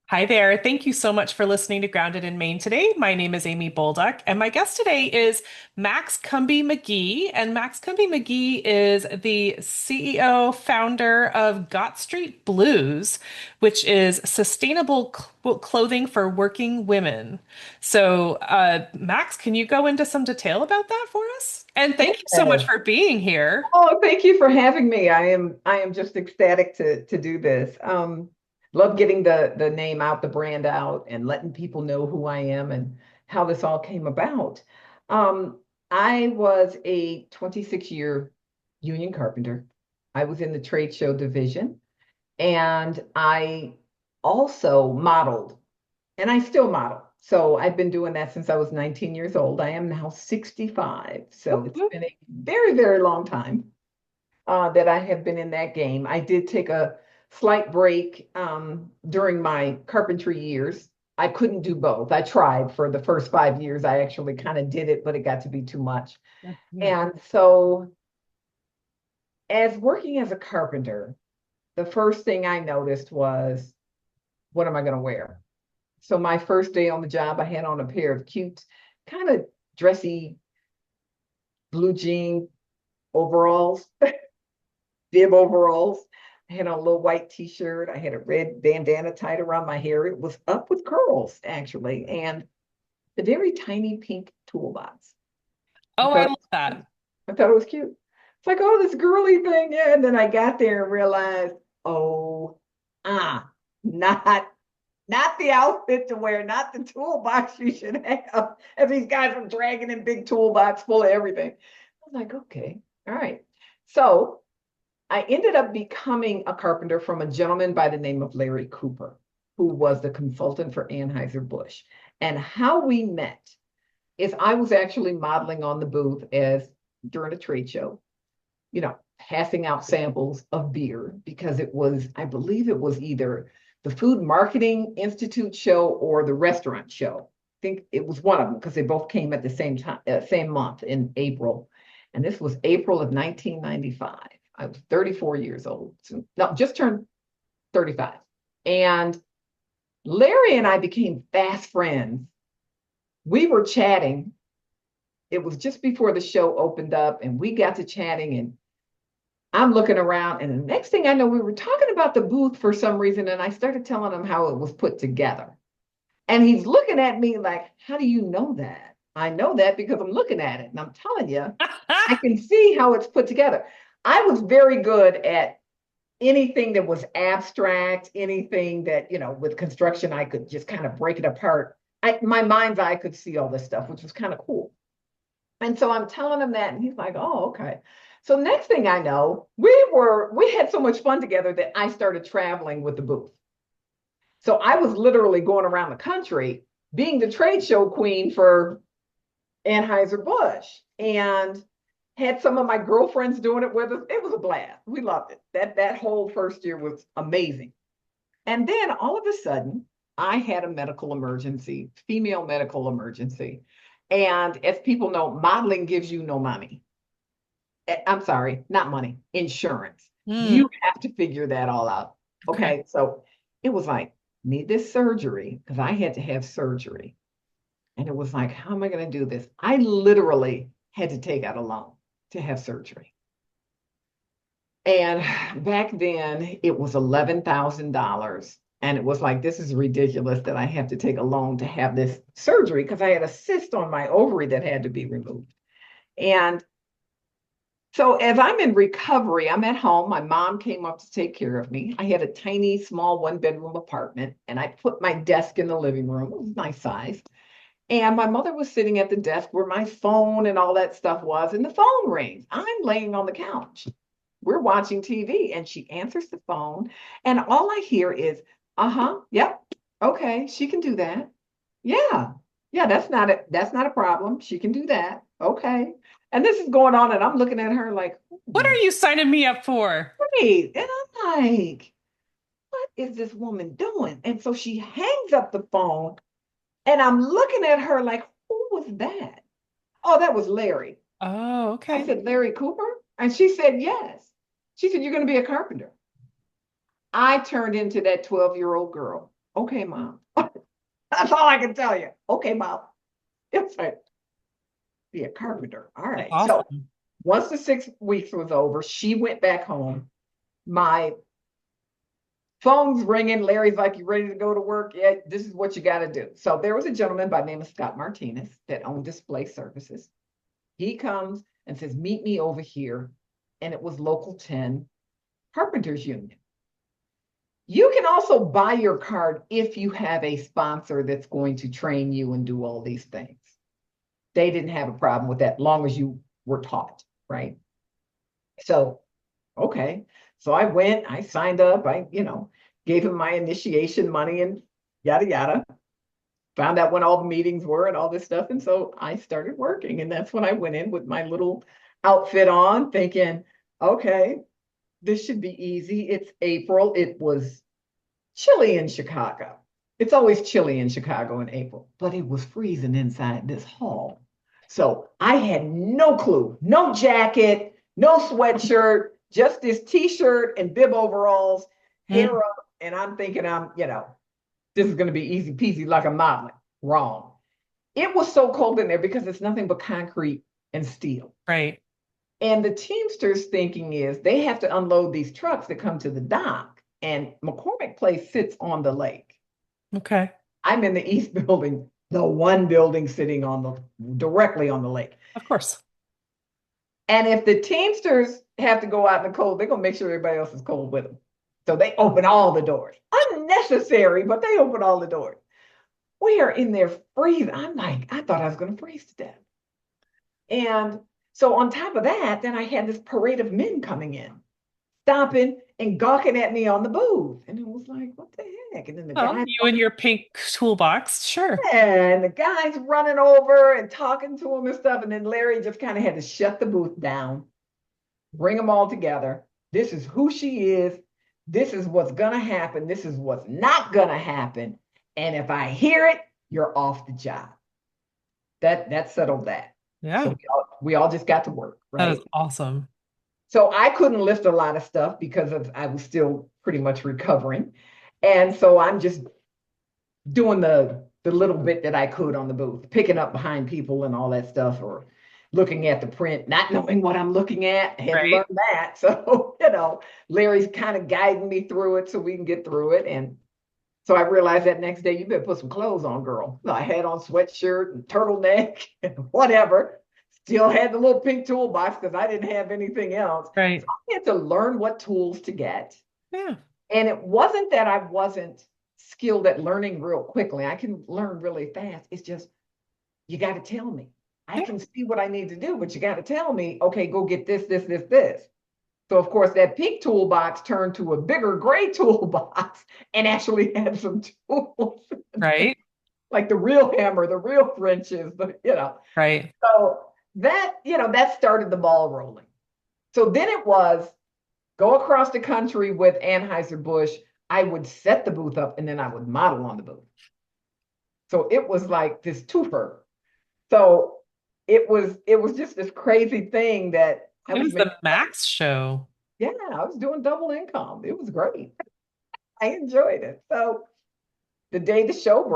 Hi there. Thank you so much for listening to Grounded in Maine today. My name is Amy Bolduc, and my guest today is Maxx Cumby McGee. And Maxx Cumby McGee is the CEO, founder of Gott Street Blues, which is sustainable clothing for working women. Max, can you go into some detail about that for us? And thank you so much Yes. for being here. Oh, thank you for having me. I am just ecstatic to do this. Love getting the name out, the brand out, and letting people know who I am and how this all came about. Um, I was a 26-year union carpenter. I was in the trade show division, and I also modeled, and I still model. So I've been doing that since I was 19 years old. I am now 65. So Whoop, it's whoop. been a very, very long time that I have been in that game. I did take a slight break during my carpentry years. I couldn't do both. I tried for the first 5 years. I actually kind of did it, but it got to be too much. Mhm. And so, as working as a carpenter, the first thing I noticed was, what am I going to wear? So my first day on the job, I had on a pair of cute, kind of dressy blue jean overalls, bib overalls. I had on a little white t-shirt. I had a red bandana tied around my hair. It was up with curls, actually, and a very tiny pink toolbox. I Oh, I thought love that. I thought it was cute. It's like, oh, this girly thing. Yeah. And then I got there and realized, oh, not not the outfit to wear, not the toolbox you should have. And these guys are dragging in big toolbox full of everything. I was like, okay, all right. So I ended up becoming a carpenter from a gentleman by the name of Larry Cooper, who was the consultant for Anheuser-Busch. And how we met is I was actually modeling on the booth as during a trade show, passing out samples of beer because it was, I believe it was either the Food Marketing Institute show or the restaurant show. I think it was one of them because they both came at the same time, same month in April. And this was April of 1995. I was 34 years old. So, no, just turned 35. And Larry and I became fast friends. We were chatting. It was just before the show opened up, and we got to chatting, and I'm looking around, and the next thing I know, we were talking about the booth for some reason, and I started telling him how it was put together. And he's looking at me like, how do you know that? I know that because I'm looking at it, and I'm telling you, I can see how it's put together. I was very good at anything that was abstract, anything that, with construction, I could just kind of break it apart. My mind's eye could see all this stuff, which was kind of cool. And so I'm telling him that, and he's like, "Oh, okay." So next thing I know, we had so much fun together that I started traveling with the booth. So I was literally going around the country being the trade show queen for Anheuser-Busch and had some of my girlfriends doing it with us. It was a blast. We loved it. That whole first year was amazing. And then all of a sudden, I had a medical emergency, female medical emergency. And as people know, modeling gives you no money. I'm sorry, not money, insurance. Hmm. You have to figure that all out. Okay. Okay. So it was like, need this surgery because I had to have surgery. And it was like, how am I going to do this? I literally had to take out a loan to have surgery. And back then it was $11,000. And it was like, this is ridiculous that I have to take a loan to have this surgery because I had a cyst on my ovary that had to be removed. And so as I'm in recovery, I'm at home. My mom came up to take care of me. I had a tiny, small one-bedroom apartment, and I put my desk in the living room. It was nice size. And my mother was sitting at the desk where my phone and all that stuff was, and the phone rings. I'm laying on the couch. We're watching TV, and she answers the phone, and all I hear is, "Uh-huh, yep, okay, she can do that. Yeah, yeah, that's not a problem. She can do that. Okay." And this is going on, and I'm looking at her like, What are you signing me up for? great. And I'm like, what is this woman doing? And so she hangs up the phone, and I'm looking at her like, who was that? Oh, that was Larry. Oh, I okay. said, Larry Cooper? And she said, yes. She said, you're going to be a carpenter. I turned into that 12-year-old girl. Okay, mom. That's all I can tell you. Okay, mom. It's like, be a carpenter. All That's right. So awesome. once the 6 weeks was over, she went back home. My phone's ringing. Larry's like, you ready to go to work? Yeah, this is what you got to do. So there was a gentleman by the name of Scott Martinez that owned display services. He comes and says, meet me over here. And it was Local 10 Carpenters Union. You can also buy your card if you have a sponsor that's going to train you and do all these things. They didn't have a problem with that, long as you were taught, right? So, okay. So I went, I signed up, gave him my initiation money and yada, yada. Found out when all the meetings were and all this stuff. And so I started working. And that's when I went in with my little outfit on, thinking, okay, this should be easy. It's April. It was chilly in Chicago. It's always chilly in Chicago in April, but it was freezing inside this hall. So I had no clue, no jacket, no sweatshirt, just this t-shirt and bib overalls, hair Mm, up. And I'm thinking this is going to be easy peasy like I'm modeling. Wrong. It was so cold in there because it's nothing but concrete and steel. right. And the Teamsters thinking is they have to unload these trucks that come to the dock. And McCormick Place sits on the lake. Okay. I'm in the East building, the one building sitting directly on the lake. Of course. And if the Teamsters have to go out in the cold, they're going to make sure everybody else is cold with them. So they open all the doors. Unnecessary, but they open all the doors. We are in there freezing. I'm like, I thought I was going to freeze to death. And so on top of that, then I had this parade of men coming in, stopping and gawking at me on the booth. And it was like, what the heck? And then the Well, guy you and your pink toolbox, sure. and the guy's running over and talking to him and stuff. And then Larry just kind of had to shut the booth down, bring them all together. This is who she is. This is what's going to happen. This is what's not going to happen. And if I hear it, you're off the job. That settled that. So Yeah, we all just got to work, that is right? awesome. So I couldn't lift a lot of stuff because I was still pretty much recovering. And so I'm just doing the little bit that I could on the booth, picking up behind people and all that stuff, or looking at the print, not knowing what I'm looking at. I had to learn Right. that. So, Larry's kind of guiding me through it so we can get through it. And so I realized that next day, you better put some clothes on, girl. So I had on sweatshirt and turtleneck and whatever. Still had the little pink toolbox because I didn't have anything else. So Right. I had to learn what tools to get. Yeah. And it wasn't that I wasn't skilled at learning real quickly. I can learn really fast. It's just, you got to tell me. I Yeah. can see what I need to do, but you got to tell me, okay, go get this, this, this, this. So of course that pink toolbox turned to a bigger gray toolbox and actually had some tools, Right. like the real hammer, the real wrenches, Right. So that started the ball rolling. So then it was go across the country with Anheuser-Busch. I would set the booth up and then I would model on the booth. So it was like this twofer. So it was just this crazy thing that I It was was making. the Max show. Yeah, I was doing double income. It was great. I enjoyed it. So the day the show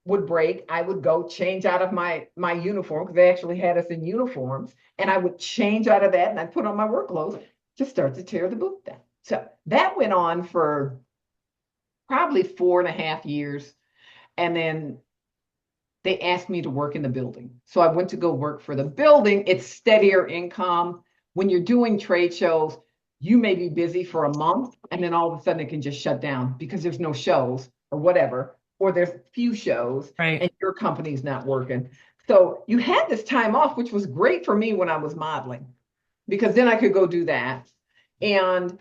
would break, I would go change out of my uniform because they actually had us in uniforms, and I would change out of that and I'd put on my work clothes to start to tear the booth down. So that went on for probably 4.5 years. And then they asked me to work in the building. So I went to go work for the building. It's steadier income. When you're doing trade shows, you may be busy for a month and then all of a sudden it can just shut down because there's no shows or whatever, or there's few shows Right. and your company's not working. So you had this time off, which was great for me when I was modeling because then I could go do that. And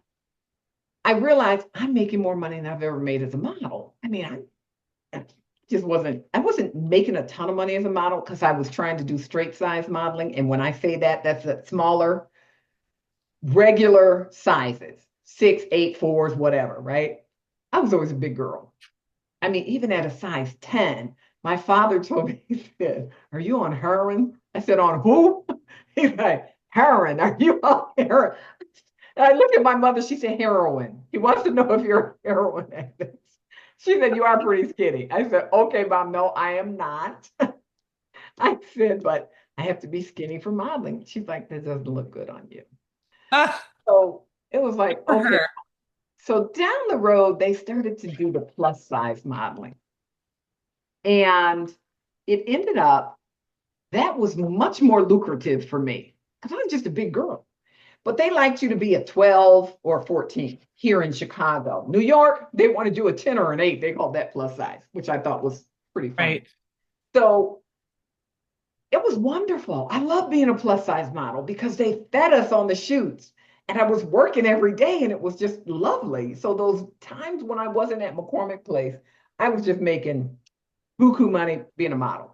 I realized I'm making more money than I've ever made as a model. I mean, I wasn't making a ton of money as a model because I was trying to do straight size modeling. And when I say that, that's a smaller, regular sizes, 6, 8, 4s, whatever, right? I was always a big girl. I mean, even at a size 10, my father told me, he said, are you on heroin? I said, on who? He's like, heroin, are you on heroin? And I looked at my mother, she said, heroin. He wants to know if you're a heroin addict. She said, you are pretty skinny. I said, okay, Mom, no, I am not. I said, but I have to be skinny for modeling. She's like, that doesn't look good on you. Ah, So it was good like, for okay. her. So down the road, they started to do the plus size modeling. And it ended up that was much more lucrative for me because I was just a big girl. But they liked you to be a 12 or 14 here in Chicago. New York, they want to do a 10 or an 8. They called that plus size, which I thought was pretty funny. Right. So it was wonderful. I love being a plus size model because they fed us on the shoots. And I was working every day and it was just lovely. So those times when I wasn't at McCormick Place, I was just making buku money being a model.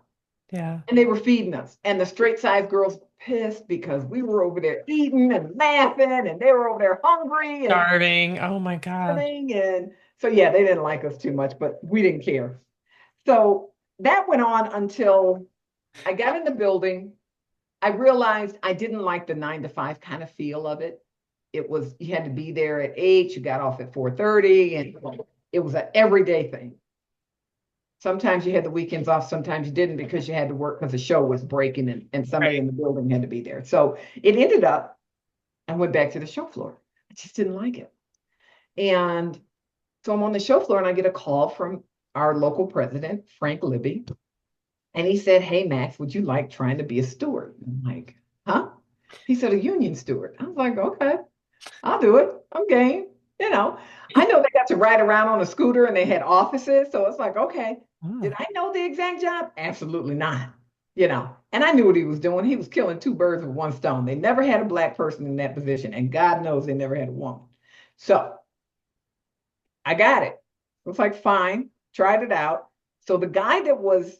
Yeah. And they were feeding us. And the straight size girls were pissed because we were over there eating and laughing and they were over there hungry and Starving. Oh my God. starving. And so, yeah, they didn't like us too much, but we didn't care. So that went on until I got in the building. I realized I didn't like the 9 to 5 kind of feel of it. It was, you had to be there at 8, you got off at 4:30, and it was an everyday thing. Sometimes you had the weekends off, sometimes you didn't because you had to work because the show was breaking and somebody Right. in the building had to be there. So it ended up, I went back to the show floor. I just didn't like it. And so I'm on the show floor and I get a call from our local president, Frank Libby. And he said, hey, Max, would you like trying to be a steward? I'm like, huh? He said, a union steward. I was like, okay, I'll do it. I'm game. You know, I know they got to ride around on a scooter and they had offices. So it's like, okay, did Oh, I know the exact job? Absolutely not. You know, and I knew what he was doing. He was killing two birds with one stone. They never had a black person in that position, and God knows they never had a woman. So I got it. It was like, fine, tried it out. So the guy that was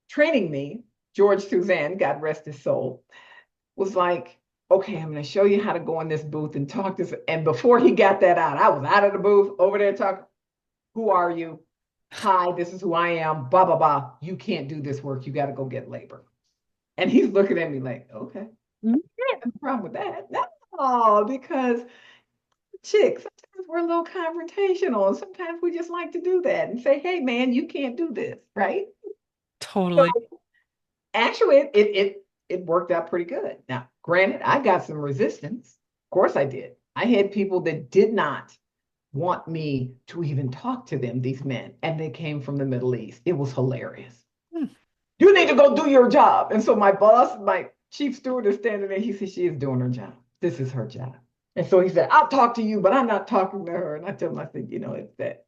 training me, George Suzanne, God rest his soul, was like, okay, I'm going to show you how to go in this booth and talk this. And before he got that out, I was out of the booth over there talking, who are you? Hi, this is who I am, blah, blah, blah. You can't do this work. You got to go get labor. And he's looking at me like, okay, no problem with that. No, because chicks, sometimes we're a little confrontational. And sometimes we just like to do that and say, hey, man, you can't do this, right? So totally. actually, it worked out pretty good. Now, granted, I got some resistance. Of course, I did. I had people that did not want me to even talk to them, these men, and they came from the Middle East. It was hilarious. Hmm. You need to go do your job. And so my boss, my chief steward, is standing there. He said, she is doing her job. This is her job. And so he said, I'll talk to you, but I'm not talking to her. And I told him, I said, it's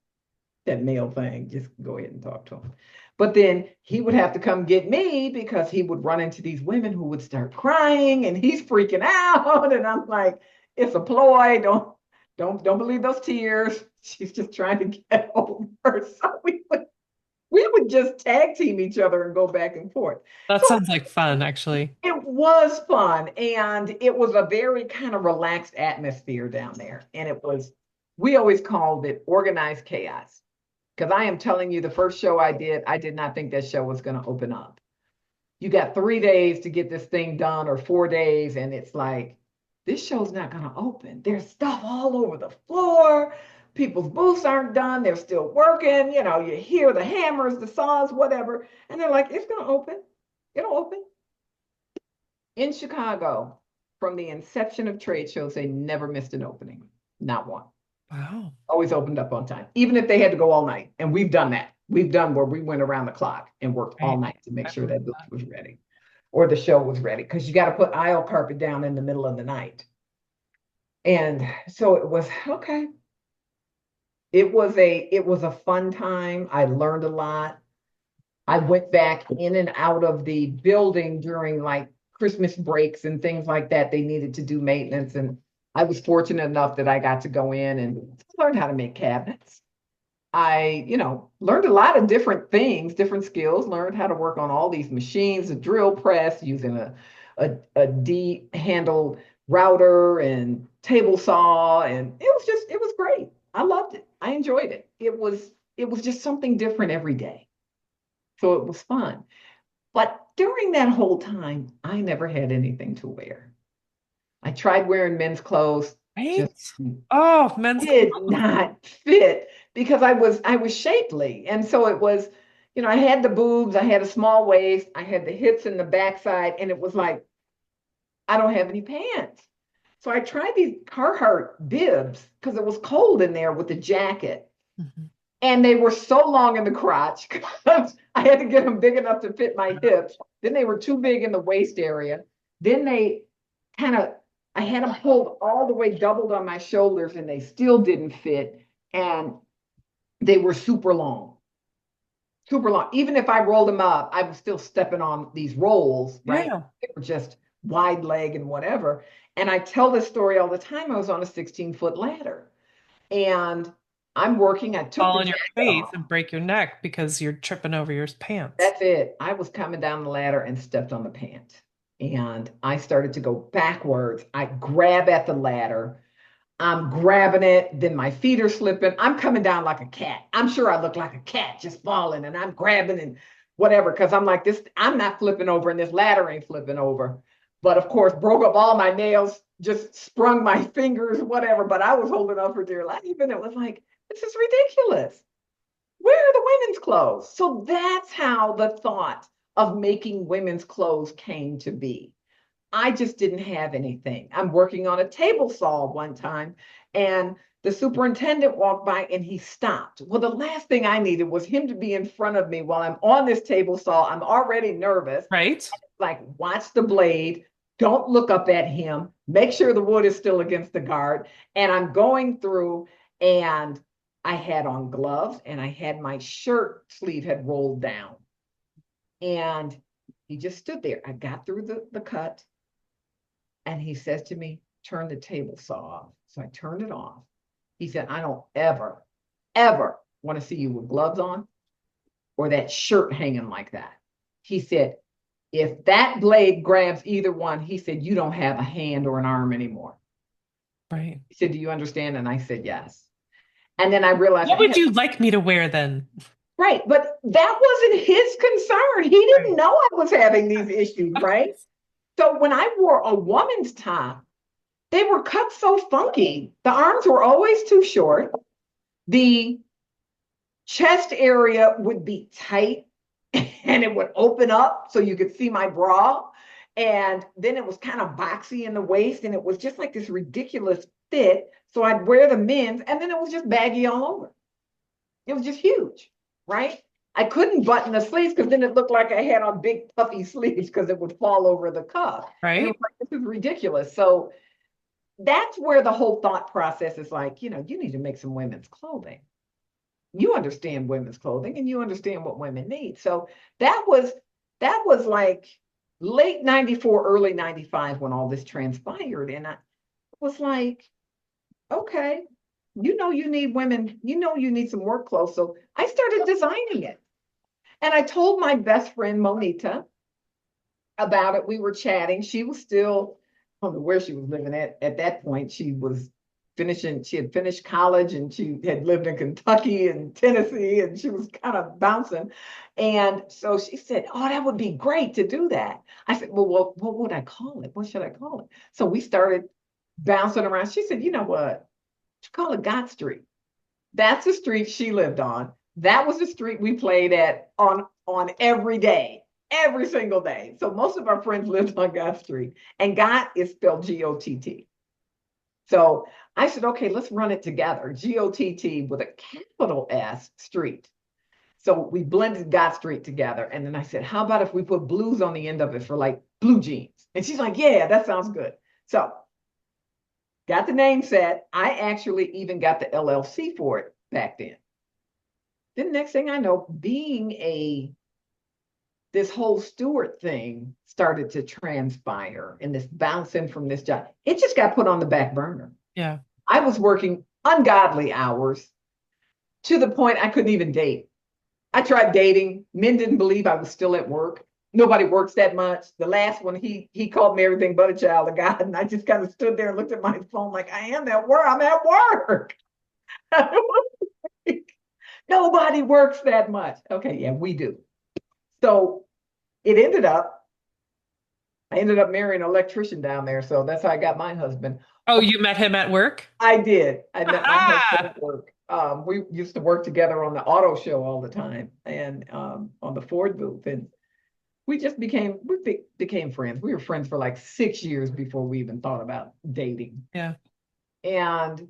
that male thing. Just go ahead and talk to him. But then he would have to come get me because he would run into these women who would start crying and he's freaking out. And I'm like, it's a ploy. Don't believe those tears. She's just trying to get over. So we would just tag team each other and go back and forth. That So sounds like fun, actually. it was fun. And it was a very kind of relaxed atmosphere down there. And we always called it organized chaos. Because I am telling you, the first show I did not think that show was going to open up. You got 3 days to get this thing done or 4 days. And it's like, this show's not going to open. There's stuff all over the floor. People's booths aren't done. They're still working. You hear the hammers, the saws, whatever. And they're like, it's going to open. It'll open. In Chicago, from the inception of trade shows, they never missed an opening. Not one. Wow. Always opened up on time, even if they had to go all night. And we've done that. We've done where we went around the clock and worked all Right. night to make I sure love that booth that. was ready or the show was ready because you got to put aisle carpet down in the middle of the night. And so it was okay. It was a fun time. I learned a lot. I went back in and out of the building during like Christmas breaks and things like that. They needed to do maintenance. And I was fortunate enough that I got to go in and learn how to make cabinets. I, learned a lot of different things, different skills, learned how to work on all these machines, a drill press using a D handle router and table saw. And it was great. I loved it. I enjoyed it. It was just something different every day. So it was fun. But during that whole time, I never had anything to wear. I tried wearing men's clothes, Right? just Oh, men's did clothes. not fit. because I was shapely. And so it was, I had the boobs, I had a small waist, I had the hips and the backside, and it was like, I don't have any pants. So I tried these Carhartt bibs because it was cold in there with the jacket. Mhm. And they were so long in the crotch because I had to get them big enough to fit my hips. Then they were too big in the waist area. Then they kind of, I had them pulled all the way doubled on my shoulders and they still didn't fit. And they were super long, super long. Even if I rolled them up, I was still stepping on these rolls, right? Yeah. They were just wide leg and whatever. And I tell this story all the time. I was on a 16-foot ladder and I'm working. I took Fall the on your jacket face off. and break your neck because you're tripping over your pants. That's it. I was coming down the ladder and stepped on the pant. And I started to go backwards. I grab at the ladder. I'm grabbing it. Then my feet are slipping. I'm coming down like a cat. I'm sure I look like a cat just falling and I'm grabbing and whatever. Cause I'm like this, I'm not flipping over and this ladder ain't flipping over. But of course, broke up all my nails, just sprung my fingers, whatever. But I was holding on for dear life. And it was like, this is ridiculous. Where are the women's clothes? So that's how the thought of making women's clothes came to be. I just didn't have anything. I'm working on a table saw one time, and the superintendent walked by and he stopped. Well, the last thing I needed was him to be in front of me while I'm on this table saw. I'm already nervous. Right? Like, watch the blade. Don't look up at him. Make sure the wood is still against the guard. And I'm going through, and I had on gloves, and I had my shirt sleeve had rolled down. And he just stood there. I got through the cut, and he says to me, turn the table saw off. So I turned it off. He said, I don't ever, ever want to see you with gloves on or that shirt hanging like that. He said, if that blade grabs either one, he said, you don't have a hand or an arm anymore. Right. He said, do you understand? And I said, yes. And then I realized I What would had, you like me to wear then? right, but that wasn't his concern. He Right. didn't know I was having these issues, right? So when I wore a woman's top, they were cut so funky. The arms were always too short. The chest area would be tight and it would open up so you could see my bra. And then it was kind of boxy in the waist and it was just like this ridiculous fit. So I'd wear the men's and then it was just baggy all over. It was just huge, right? I couldn't button the sleeves because then it looked like I had on big puffy sleeves because it would fall over the cuff. And it was Right? like, this is ridiculous. So that's where the whole thought process is like, you need to make some women's clothing. You understand women's clothing and you understand what women need. So that was like late 94, early 95 when all this transpired. And I was like, okay, you need women, you need some work clothes. So I started designing it. And I told my best friend Monita about it. We were chatting. She was still, I don't know where she was living at that point. She had finished college and she had lived in Kentucky and Tennessee and she was kind of bouncing. And so she said, oh, that would be great to do that. I said, well, what would I call it? What should I call it? So we started bouncing around. She said, you know what? Call it Gott Street. That's the street she lived on. That was the street we played at on every day, every single day. So most of our friends lived on Gott Street, and Gott is spelled Gott. So I said, okay, let's run it together. Gott with a capital S street. So we blended Gott Street together. And then I said, how about if we put blues on the end of it for like blue jeans? And she's like, yeah, that sounds good. So got the name set. I actually even got the LLC for it back then. Then next thing I know, this whole Stewart thing started to transpire and this bouncing from this job. It just got put on the back burner. Yeah. I was working ungodly hours to the point I couldn't even date. I tried dating. Men didn't believe I was still at work. Nobody works that much. The last one, he called me everything but a child of God. And I just kind of stood there and looked at my phone like, I am at work. I'm at work. Nobody works that much. Okay, yeah, we do. So it I ended up marrying an electrician down there. So that's how I got my husband. Oh, you met him at work? I did. I met my husband Ah, at work. we used to work together on the auto show all the time and on the Ford booth. And we became friends. We were friends for like 6 years before we even thought about dating. Yeah. And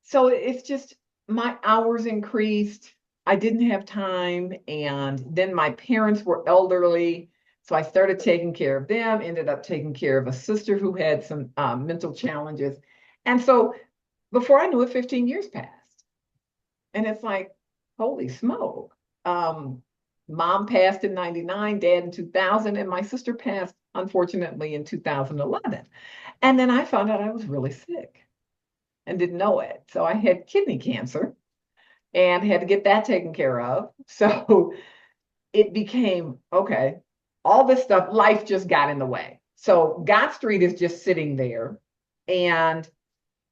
so it's just my hours increased. I didn't have time. And then my parents were elderly. So I started taking care of them, ended up taking care of a sister who had some mental challenges. And so before I knew it, 15 years passed. And it's like, holy smoke. Um, Mom passed in 99, dad in 2000, and my sister passed, unfortunately, in 2011. And then I found out I was really sick and didn't know it. So I had kidney cancer and had to get that taken care of. So it became okay, all this stuff, life just got in the way. So Gott Street is just sitting there. And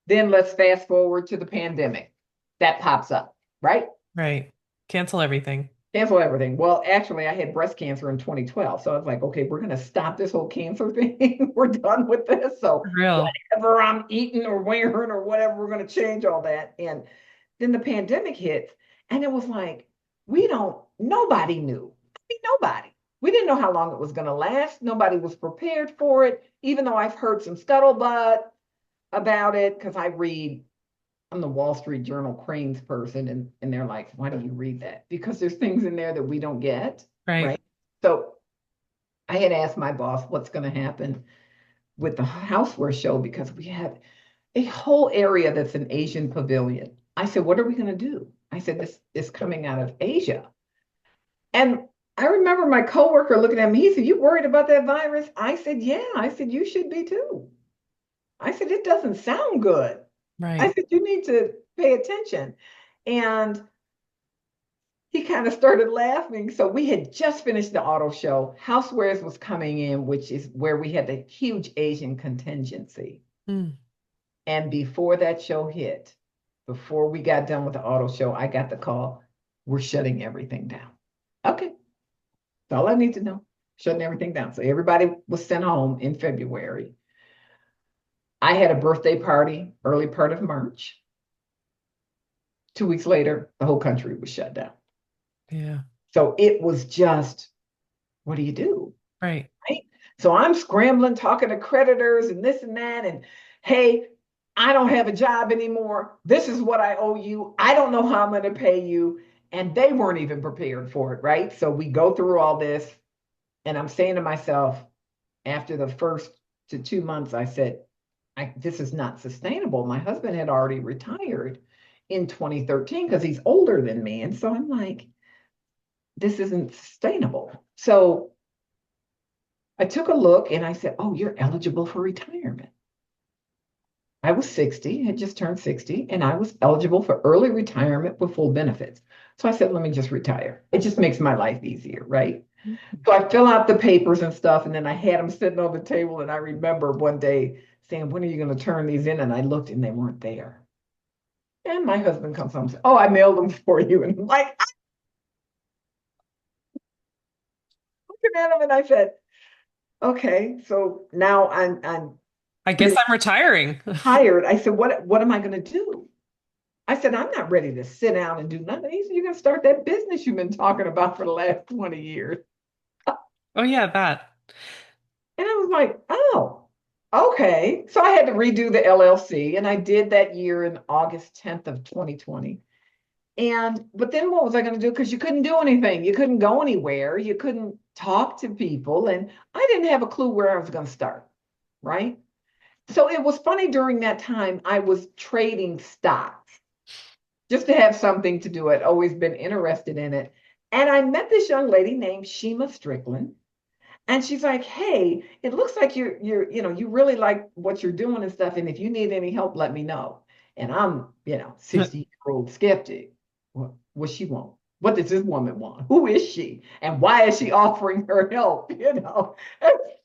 then let's fast forward to the pandemic that pops up, right? Right. Cancel everything. Cancel everything. Well, actually, I had breast cancer in 2012. So I was like, okay, we're going to stop this whole cancer thing. We're done with this. So For real. whatever I'm eating or wearing or whatever, we're going to change all that. And then the pandemic hits, and it was like, nobody knew. I mean, nobody. We didn't know how long it was going to last. Nobody was prepared for it, even though I've heard some scuttlebutt about it because I'm the Wall Street Journal Cranes person, and they're like, why do you read that? Because there's things in there that we don't get, Right. right? So I had asked my boss what's going to happen with the houseware show because we have a whole area that's an Asian pavilion. I said, what are we going to do? I said, this is coming out of Asia. And I remember my coworker looking at me. He said, you worried about that virus? I said, yeah. I said, you should be too. I said, it doesn't sound good. I Right. said, you need to pay attention. And he kind of started laughing. So we had just finished the auto show. Housewares was coming in, which is where we had the huge Asian contingency. Mm. And before that show hit, before we got done with the auto show, I got the call, we're shutting everything down. Okay, that's all I need to know. Shutting everything down. So everybody was sent home in February. I had a birthday party early part of March. 2 weeks later, the whole country was shut down. Yeah. So it was just, what do you do? Right. Right? So I'm scrambling, talking to creditors and this and that. And hey, I don't have a job anymore. This is what I owe you. I don't know how I'm going to pay you. And they weren't even prepared for it, right? So we go through all this. And I'm saying to myself, after the first to 2 months, I said, this is not sustainable. My husband had already retired in 2013 because he's older than me. And so I'm like, this isn't sustainable. So I took a look and I said, oh, you're eligible for retirement. I was 60, had just turned 60, and I was eligible for early retirement with full benefits. So I said, let me just retire. It just makes my life easier, right? So I fill out the papers and stuff, and then I had them sitting on the table. And I remember one day saying, when are you going to turn these in? And I looked and they weren't there. And my husband comes home and says, oh, I mailed them for you. And I'm like, I'm looking at him and I said, okay, so now I'm I guess pretty I'm retiring. tired. I said, what am I going to do? I said, I'm not ready to sit down and do nothing. He said, you're going to start that business you've been talking about for the last 20 years. Oh yeah, that. And I was like, oh, okay. So I had to redo the LLC, and I did that year in August 10th of 2020. But then what was I going to do? Because you couldn't do anything. You couldn't go anywhere. You couldn't talk to people. And I didn't have a clue where I was going to start, right? So it was funny during that time, I was trading stocks just to have something to do. I'd always been interested in it. And I met this young lady named Shima Strickland. And she's like, hey, it looks like you really like what you're doing and stuff. And if you need any help, let me know. And I'm, 60-year-old skeptic. What she want? What does this woman want? Who is she? And why is she offering her help? And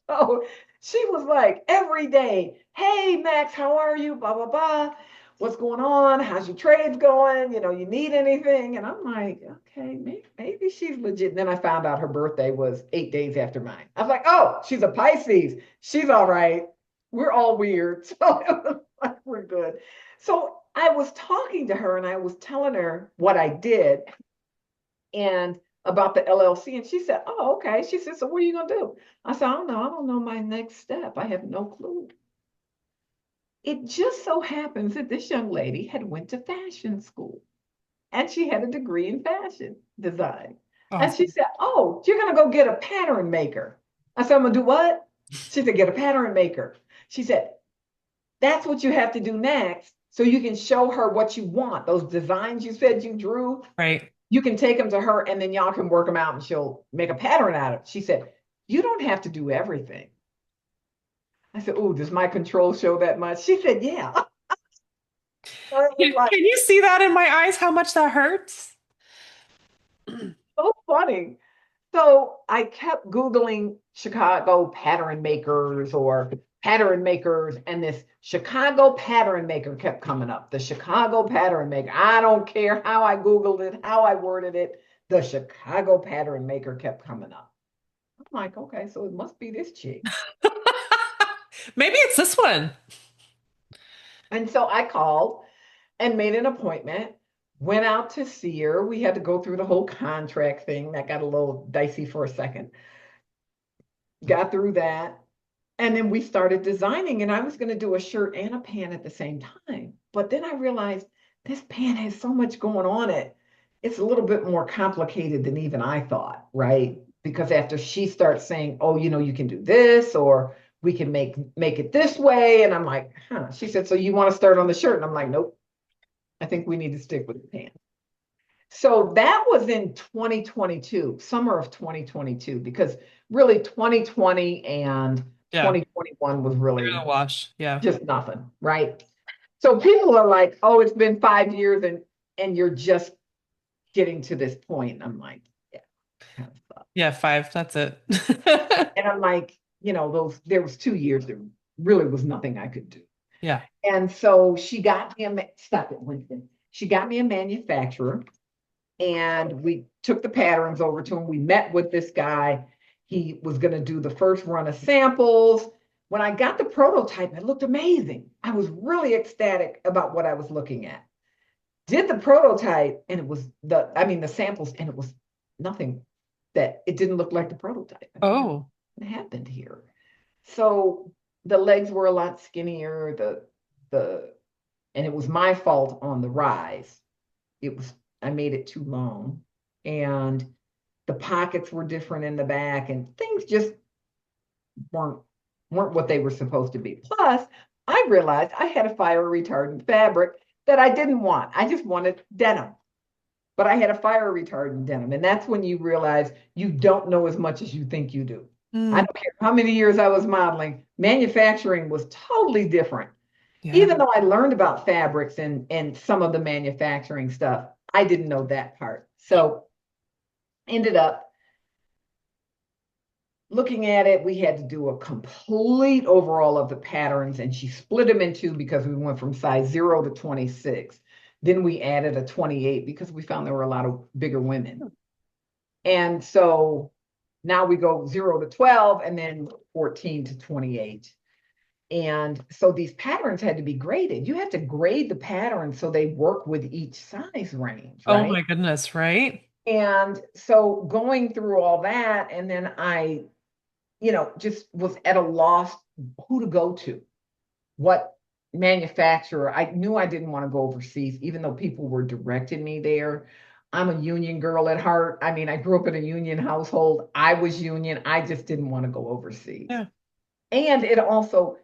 so she was like every day, hey, Max, how are you? Blah, blah, blah. What's going on? How's your trades going? You need anything? And I'm like, okay, maybe she's legit. And then I found out her birthday was 8 days after mine. I was like, oh, she's a Pisces. She's all right. We're all weird. So it was like, we're good. So I was talking to her and I was telling her what I did and about the LLC. And she said, "Oh, okay." She said, "So what are you going to do?" I said, "I don't know. I don't know my next step. I have no clue." It just so happens that this young lady had went to fashion school and she had a degree in fashion design. And she Awesome. said, "Oh, you're going to go get a pattern maker." I said, "I'm going to do what?" She said, "Get a pattern maker." She said, "That's what you have to do next. So you can show her what you want. Those designs you said you drew, Right. you can take them to her and then y'all can work them out and she'll make a pattern out of it." She said, "You don't have to do everything." I said, "Oh, does my control show that much?" She said, "Yeah." So it was like Can you see that in my eyes, how much that hurts? so funny. So I kept Googling Chicago pattern makers or pattern makers, and this Chicago pattern maker kept coming up. The Chicago pattern maker. I don't care how I Googled it, how I worded it, the Chicago pattern maker kept coming up. I'm like, okay, so it must be this chick. Maybe it's this one. And so I called and made an appointment, went out to see her. We had to go through the whole contract thing that got a little dicey for a second. Got through that. And then we started designing, and I was going to do a shirt and a pant at the same time. But then I realized this pant has so much going on it. It's a little bit more complicated than even I thought, right? Because after she starts saying, "Oh, you can do this, or we can make it this way," and I'm like, "Huh?" She said, "So you want to start on the shirt?" And I'm like, "Nope. I think we need to stick with the pant." So that was in 2022, summer of 2022, because really 2020 and Yeah. 2021 was They're really the wash. Yeah. just nothing, right? So people are like, "Oh, it's been 5 years and you're just getting to this point." I'm like, "Yeah, kind of stuff." Yeah, five. That's it. And I'm like, those there was 2 years there really was nothing I could do. Yeah. And so she got me stop it, Winston. She got me a manufacturer and we took the patterns over to him. We met with this guy. He was going to do the first run of samples. When I got the prototype, it looked amazing. I was really ecstatic about what I was looking at. Did the prototype, and it was the samples, and it was nothing that it didn't look like the prototype. I figured, Oh, what happened here? So the legs were a lot skinnier. The and it was my fault on the rise. It was I made it too long, and the pockets were different in the back, and things just weren't weren't what they were supposed to be. Plus, I realized I had a fire retardant fabric that I didn't want. I just wanted denim, but I had a fire retardant denim, and that's when you realize you don't know as much as you think you do. I mm, don't care how many years I was modeling, manufacturing was totally different. yeah. Even though I learned about fabrics and some of the manufacturing stuff, I didn't know that part. So ended up looking at it, we had to do a complete overhaul of the patterns, and she split them in two because we went from size 0 to 26. Then we added a 28 because we found there were a lot of bigger women. And so now we go 0 to 12 and then 14 to 28. And so these patterns had to be graded. You have to grade the patterns so they work with each size range, Oh right? my goodness, right? And so going through all that, and then I just was at a loss who to go to, what manufacturer. I knew I didn't want to go overseas, even though people were directing me there. I'm a union girl at heart. I mean, I grew up in a union household. I was union. I just didn't want to go overseas. Yeah. And it also,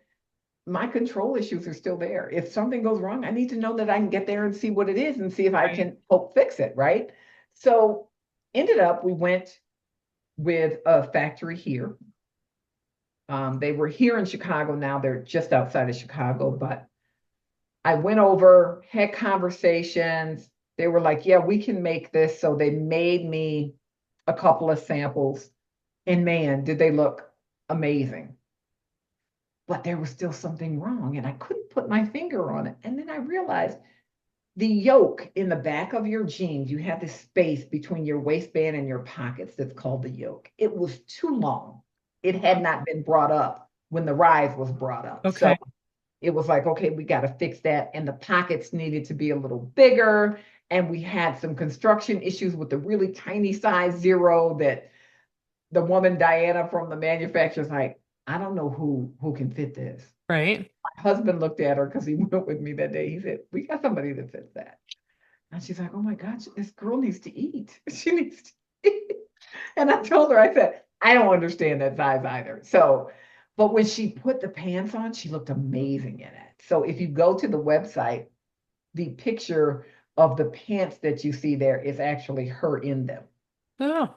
my control issues are still there. If something goes wrong, I need to know that I can get there and see what it is and see if I Right. can help fix it, right? So ended up, we went with a factory here. They were here in Chicago. Now they're just outside of Chicago, but I went over, had conversations. They were like, "Yeah, we can make this." So they made me a couple of samples, and man, did they look amazing. But there was still something wrong, and I couldn't put my finger on it. And then I realized the yoke in the back of your jeans, you have this space between your waistband and your pockets that's called the yoke. It was too long. It had not been brought up when the rise was brought up. So Okay. it was like, okay, we got to fix that. And the pockets needed to be a little bigger. And we had some construction issues with the really tiny size zero that the woman, Diana, from the manufacturer's like, I don't know who can fit this. Right. My husband looked at her because he went with me that day. He said, we got somebody that fits that. And she's like, oh my God, this girl needs to eat. She needs to eat. And I told her, I said, I don't understand that size either. So, but when she put the pants on, she looked amazing in it. So if you go to the website, the picture of the pants that you see there is actually her in them. Oh,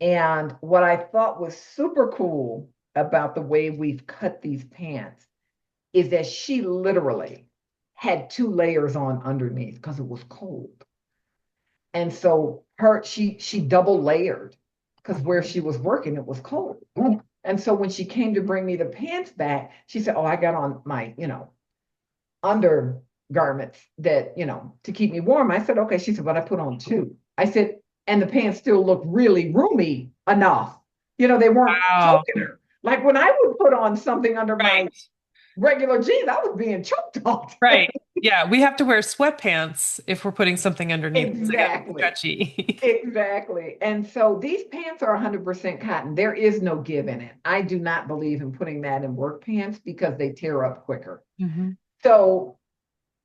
And what I thought was super cool about the way we've cut these pants is that she literally had two layers on underneath because it was cold. And so she double layered because where she was working, it was cold. And so when she came to bring me the pants back, she said, oh, I got on my, undergarments that, to keep me warm. I said, okay. She said, but I put on two. I said, and the pants still look really roomy enough. They weren't wow. choking her. Like when I would put on something under my Right. regular jeans, I was being choked all day. Right. Yeah, we have to wear sweatpants if we're putting something underneath to get Exactly. stretchy. Exactly. And so these pants are 100% cotton. There is no give in it. I do not believe in putting that in work pants because they tear up quicker. Hmm. So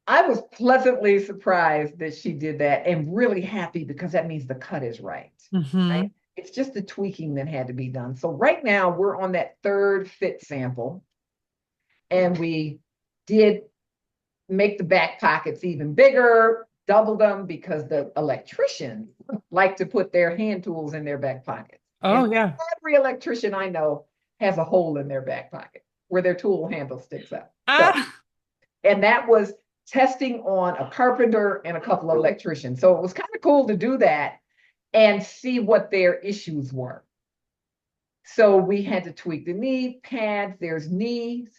I was pleasantly surprised that she did that and really happy because that means the cut is right. Hmm. Right? It's just the tweaking that had to be done. So right now we're on that third fit sample and we did make the back pockets even bigger, double them because the electricians like to put their hand tools in their back pockets. Oh, And yeah. every electrician I know has a hole in their back pocket where their tool handle sticks out. So, Ah, and that was testing on a carpenter and a couple of electricians. So it was kind of cool to do that and see what their issues were. So we had to tweak the knee pads. There's knees,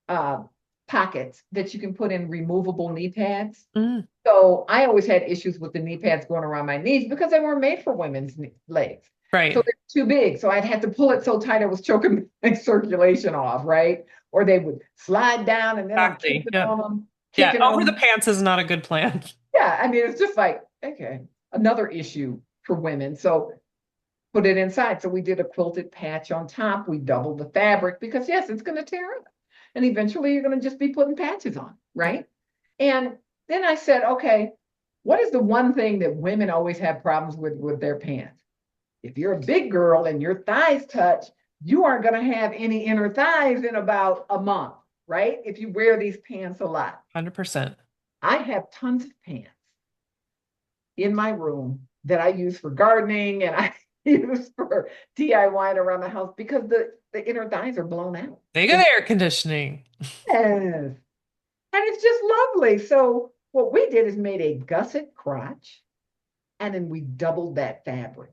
uh, pockets that you can put in removable knee pads. mm, So I always had issues with the knee pads going around my knees because they weren't made for women's legs. So right. they're too big. So I'd have to pull it so tight I was choking my circulation off, right? Or they would slide down and then I'm Exactly. kicking Yeah. on them, Yeah. kicking on Over the them. pants is not a good plan. Yeah, I mean, it's just like, okay, another issue for women. So put it inside. So we did a quilted patch on top. We doubled the fabric because yes, it's going to tear up. And eventually you're going to just be putting patches on, right? And then I said, okay, what is the one thing that women always have problems with their pants? If you're a big girl and your thighs touch, you aren't going to have any inner thighs in about a month, right? If you wear these pants a lot. 100%. I have tons of pants in my room that I use for gardening and I use for DIY around the house because the inner thighs are blown out. They got air conditioning. Yes. And it's just lovely. So what we did is made a gusset crotch and then we doubled that fabric.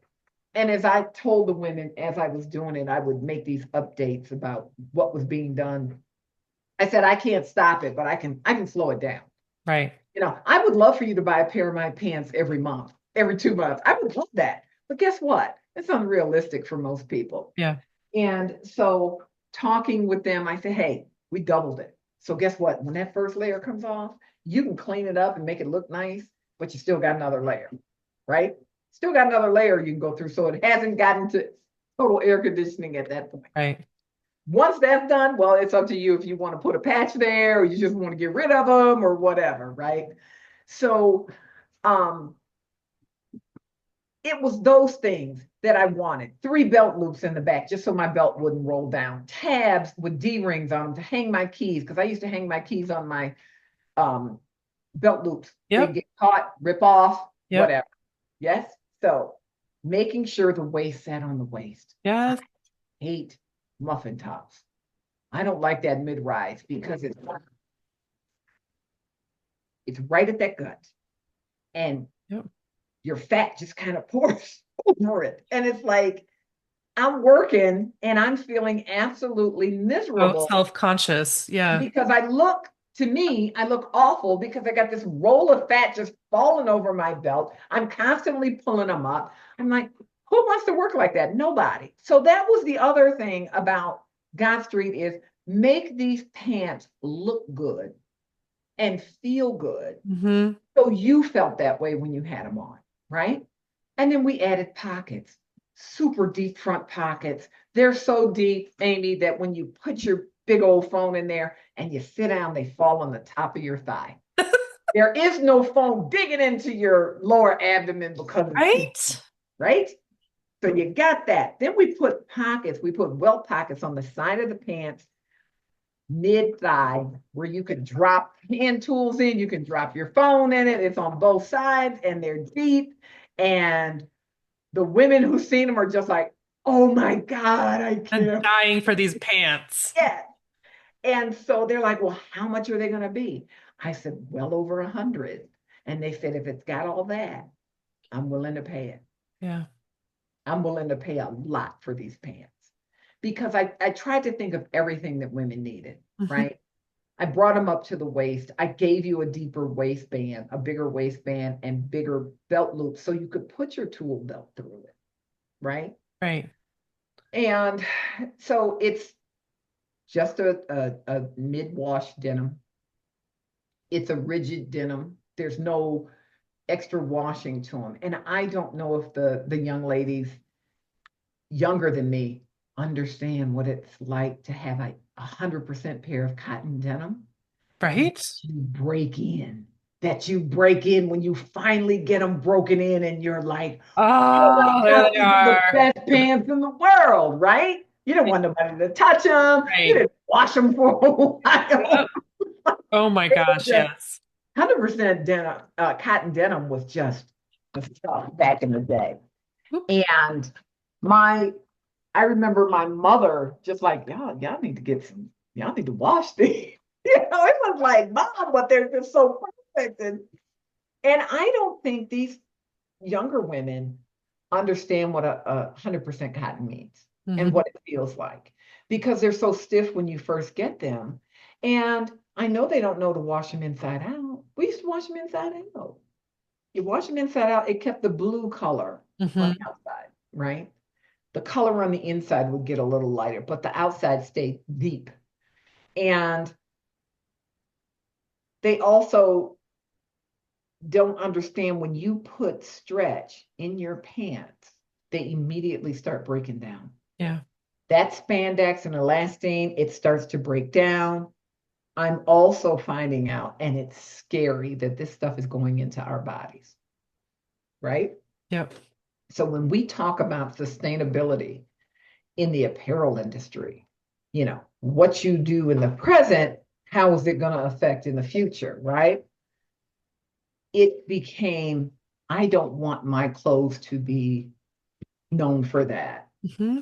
And as I told the women as I was doing it, I would make these updates about what was being done. I said, I can't stop it, but I can slow it down. Right. I would love for you to buy a pair of my pants every month, every 2 months. I would love that. But guess what? It's unrealistic for most people. Yeah. And so talking with them, I said, hey, we doubled it. So guess what? When that first layer comes off, you can clean it up and make it look nice, but you still got another layer, right? Still got another layer you can go through. So it hasn't gotten to total air conditioning at that point. Right. Once that's done, well, it's up to you if you want to put a patch there or you just want to get rid of them or whatever, right? So um, it was those things that I wanted. 3 belt loops in the back, just so my belt wouldn't roll down. Tabs with D-rings on them to hang my keys, because I used to hang my keys on my um, belt loops. They'd Yep. get caught, rip off, Yep. whatever. Yes? So making sure the waist sat on the waist. I Yes. hate muffin tops. I don't like that mid-rise because it's right at that gut. And Yep. your fat just kind of pours over it. And it's like, I'm working and I'm feeling absolutely Oh, miserable self-conscious. Yeah. because to me, I look awful because I got this roll of fat just falling over my belt. I'm constantly pulling them up. I'm like, who wants to work like that? Nobody. So that was the other thing about Gott Street is make these pants look good and feel good. Hmm. So you felt that way when you had them on, right? And then we added pockets, super deep front pockets. They're so deep, Amy, that when you put your big old phone in there and you sit down, they fall on the top of your thigh. There is no phone digging into your lower abdomen because it's too, Right? right? So you got that. Then we put pockets, we put welt pockets on the side of the pants, mid thigh, where you can drop hand tools in, you can drop your phone in it. It's on both sides and they're deep. And the women who've seen them are just like, oh my God, I And can't. dying for these pants. Yeah. And so they're like, well, how much are they going to be? I said, well over 100. And they said, if it's got all that, I'm willing to pay it. Yeah. I'm willing to pay a lot for these pants because I tried to think of everything that women needed, Hmm. right? I brought them up to the waist. I gave you a deeper waistband, a bigger waistband, and bigger belt loops so you could put your tool belt through it, right? Right. And so it's just a mid-wash denim. It's a rigid denim. There's no extra washing to them. And I don't know if the young ladies younger than me understand what it's like to have a 100% pair of cotton denim Right? you break in, that you break in when you finally get them broken in and you're like, oh my Oh, there God, they these are the are. best pants in the world, right? You don't want nobody to touch them. You Right. didn't wash them for a while. Yep. Oh my It was gosh, just yes. 100% denim, cotton denim was just the stuff back in the day. Oop. And my I remember my mother just like, y'all need to get some, y'all need to wash these. It was like, mom, but they're just so perfect. And I don't think these younger women understand what a 100% cotton means and Hmm. what it feels like because they're so stiff when you first get them. And I know they don't know to wash them inside out. We used to wash them inside out. You wash them inside out, it kept the blue color on Hmm. the outside, right? The color on the inside would get a little lighter, but the outside stayed deep. And they also don't understand when you put stretch in your pants, they immediately start breaking down. Yeah. That spandex and elastane, it starts to break down. I'm also finding out, and it's scary that this stuff is going into our bodies, right? Yep. So when we talk about sustainability in the apparel industry, what you do in the present, how is it going to affect in the future, right? It became, I don't want my clothes to be known for that, Hmm.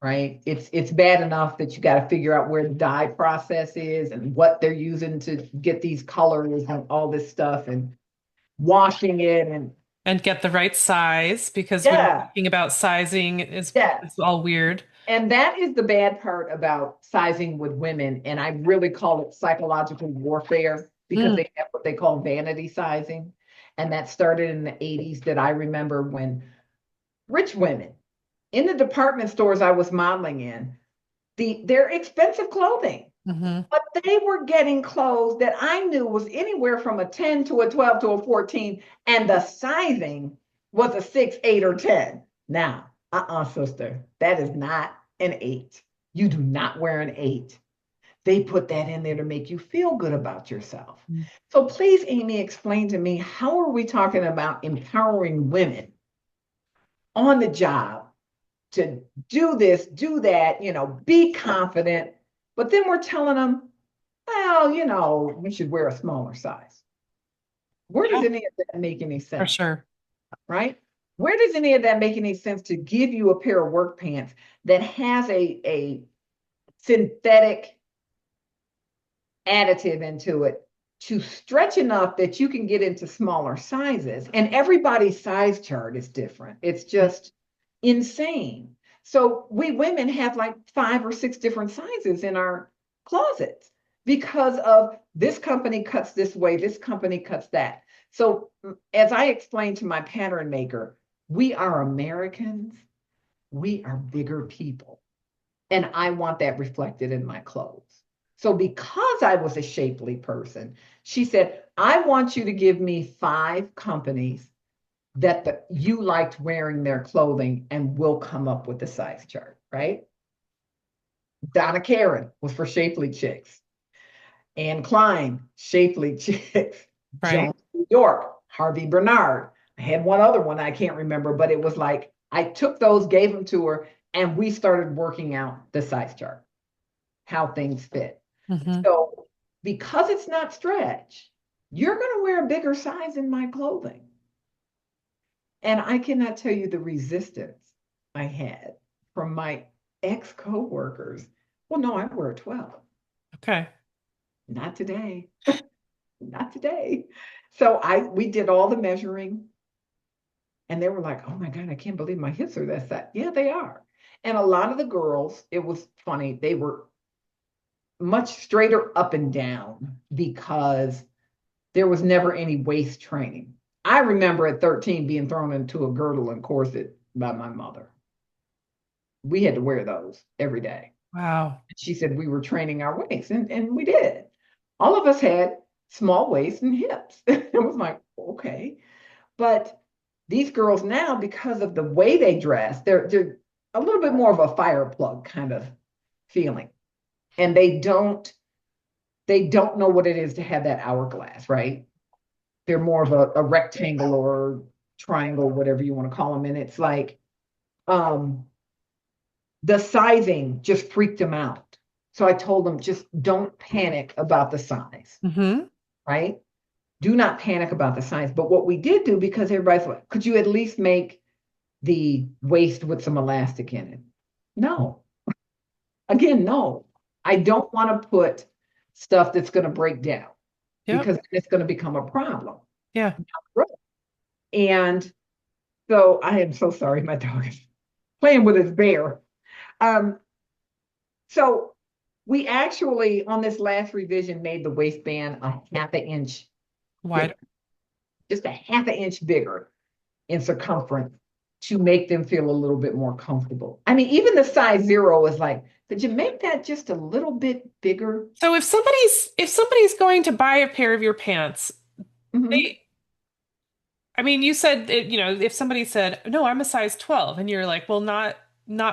right? It's bad enough that you got to figure out where the dye process is and what they're using to get these colors and all this stuff and washing it and And get the right size because when yeah, thinking about sizing is yeah. it's all weird. And that is the bad part about sizing with women. And I really call it psychological warfare because Mm. they have what they call vanity sizing. And that started in the 80s that I remember when rich women in the department stores I was modeling in, they're expensive clothing, Hmm. but they were getting clothes that I knew was anywhere from a 10 to a 12 to a 14, and the sizing was a 6, 8, or 10. Now, sister, that is not an 8. You do not wear an 8. They put that in there to make you feel good about yourself. So please, Amy, explain to me, how are we talking about empowering women on the job to do this, do that, be confident. But then we're telling them, well, you should wear a smaller size. Where does Yeah, any of that make any for sense, sure. right? Where does any of that make any sense to give you a pair of work pants that has a synthetic additive into it to stretch enough that you can get into smaller sizes? And everybody's size chart is different. It's just insane. So we women have like 5 or 6 different sizes in our closets because of this company cuts this way, this company cuts that. So as I explained to my pattern maker, we are Americans, we are bigger people. And I want that reflected in my clothes. So because I was a shapely person, she said, I want you to give me 5 companies that you liked wearing their clothing and we'll come up with the size chart, right? Donna Karan was for shapely chicks. Anne Klein, shapely chicks. Right. Jones, New York, Harvey Bernard. I had one other one I can't remember, but it was like I took those, gave them to her, and we started working out the size chart, how things fit. Hmm. So because it's not stretch, you're going to wear a bigger size in my clothing. And I cannot tell you the resistance I had from my ex coworkers. Well, no, I wear a 12. Okay. Not today. Not today. So we did all the measuring and they were like, oh my God, I can't believe my hips are that size. Yeah, they are. And a lot of the girls, it was funny, they were much straighter up and down because there was never any waist training. I remember at 13 being thrown into a girdle and corset by my mother. We had to wear those every day. Wow. She said we were training our waist, and we did. All of us had small waists and hips. It was like, okay. But these girls now, because of the way they dress, they're a little bit more of a fire plug kind of feeling. And they don't know what it is to have that hourglass, right? They're more of a rectangle or triangle, whatever you want to call them. And it's like um the sizing just freaked them out. So I told them, just don't panic about the size, Hmm. right? Do not panic about the size. But what we did do, because everybody's like, could you at least make the waist with some elastic in it? No. Again, no. I don't want to put stuff that's going to break down Yep. because it's going to become a problem. Yeah. And so I am so sorry, my dog is playing with his bear. Um, so we actually, on this last revision, made the waistband a half an inch Wide. bigger, just a half an inch bigger in circumference to make them feel a little bit more comfortable. I mean, even the size 0 is like, could you make that just a little bit bigger? So if somebody's going to buy a pair of your pants, Mhm. they I mean, you said if somebody said, "No, I'm a size 12," and you're like, "Well, not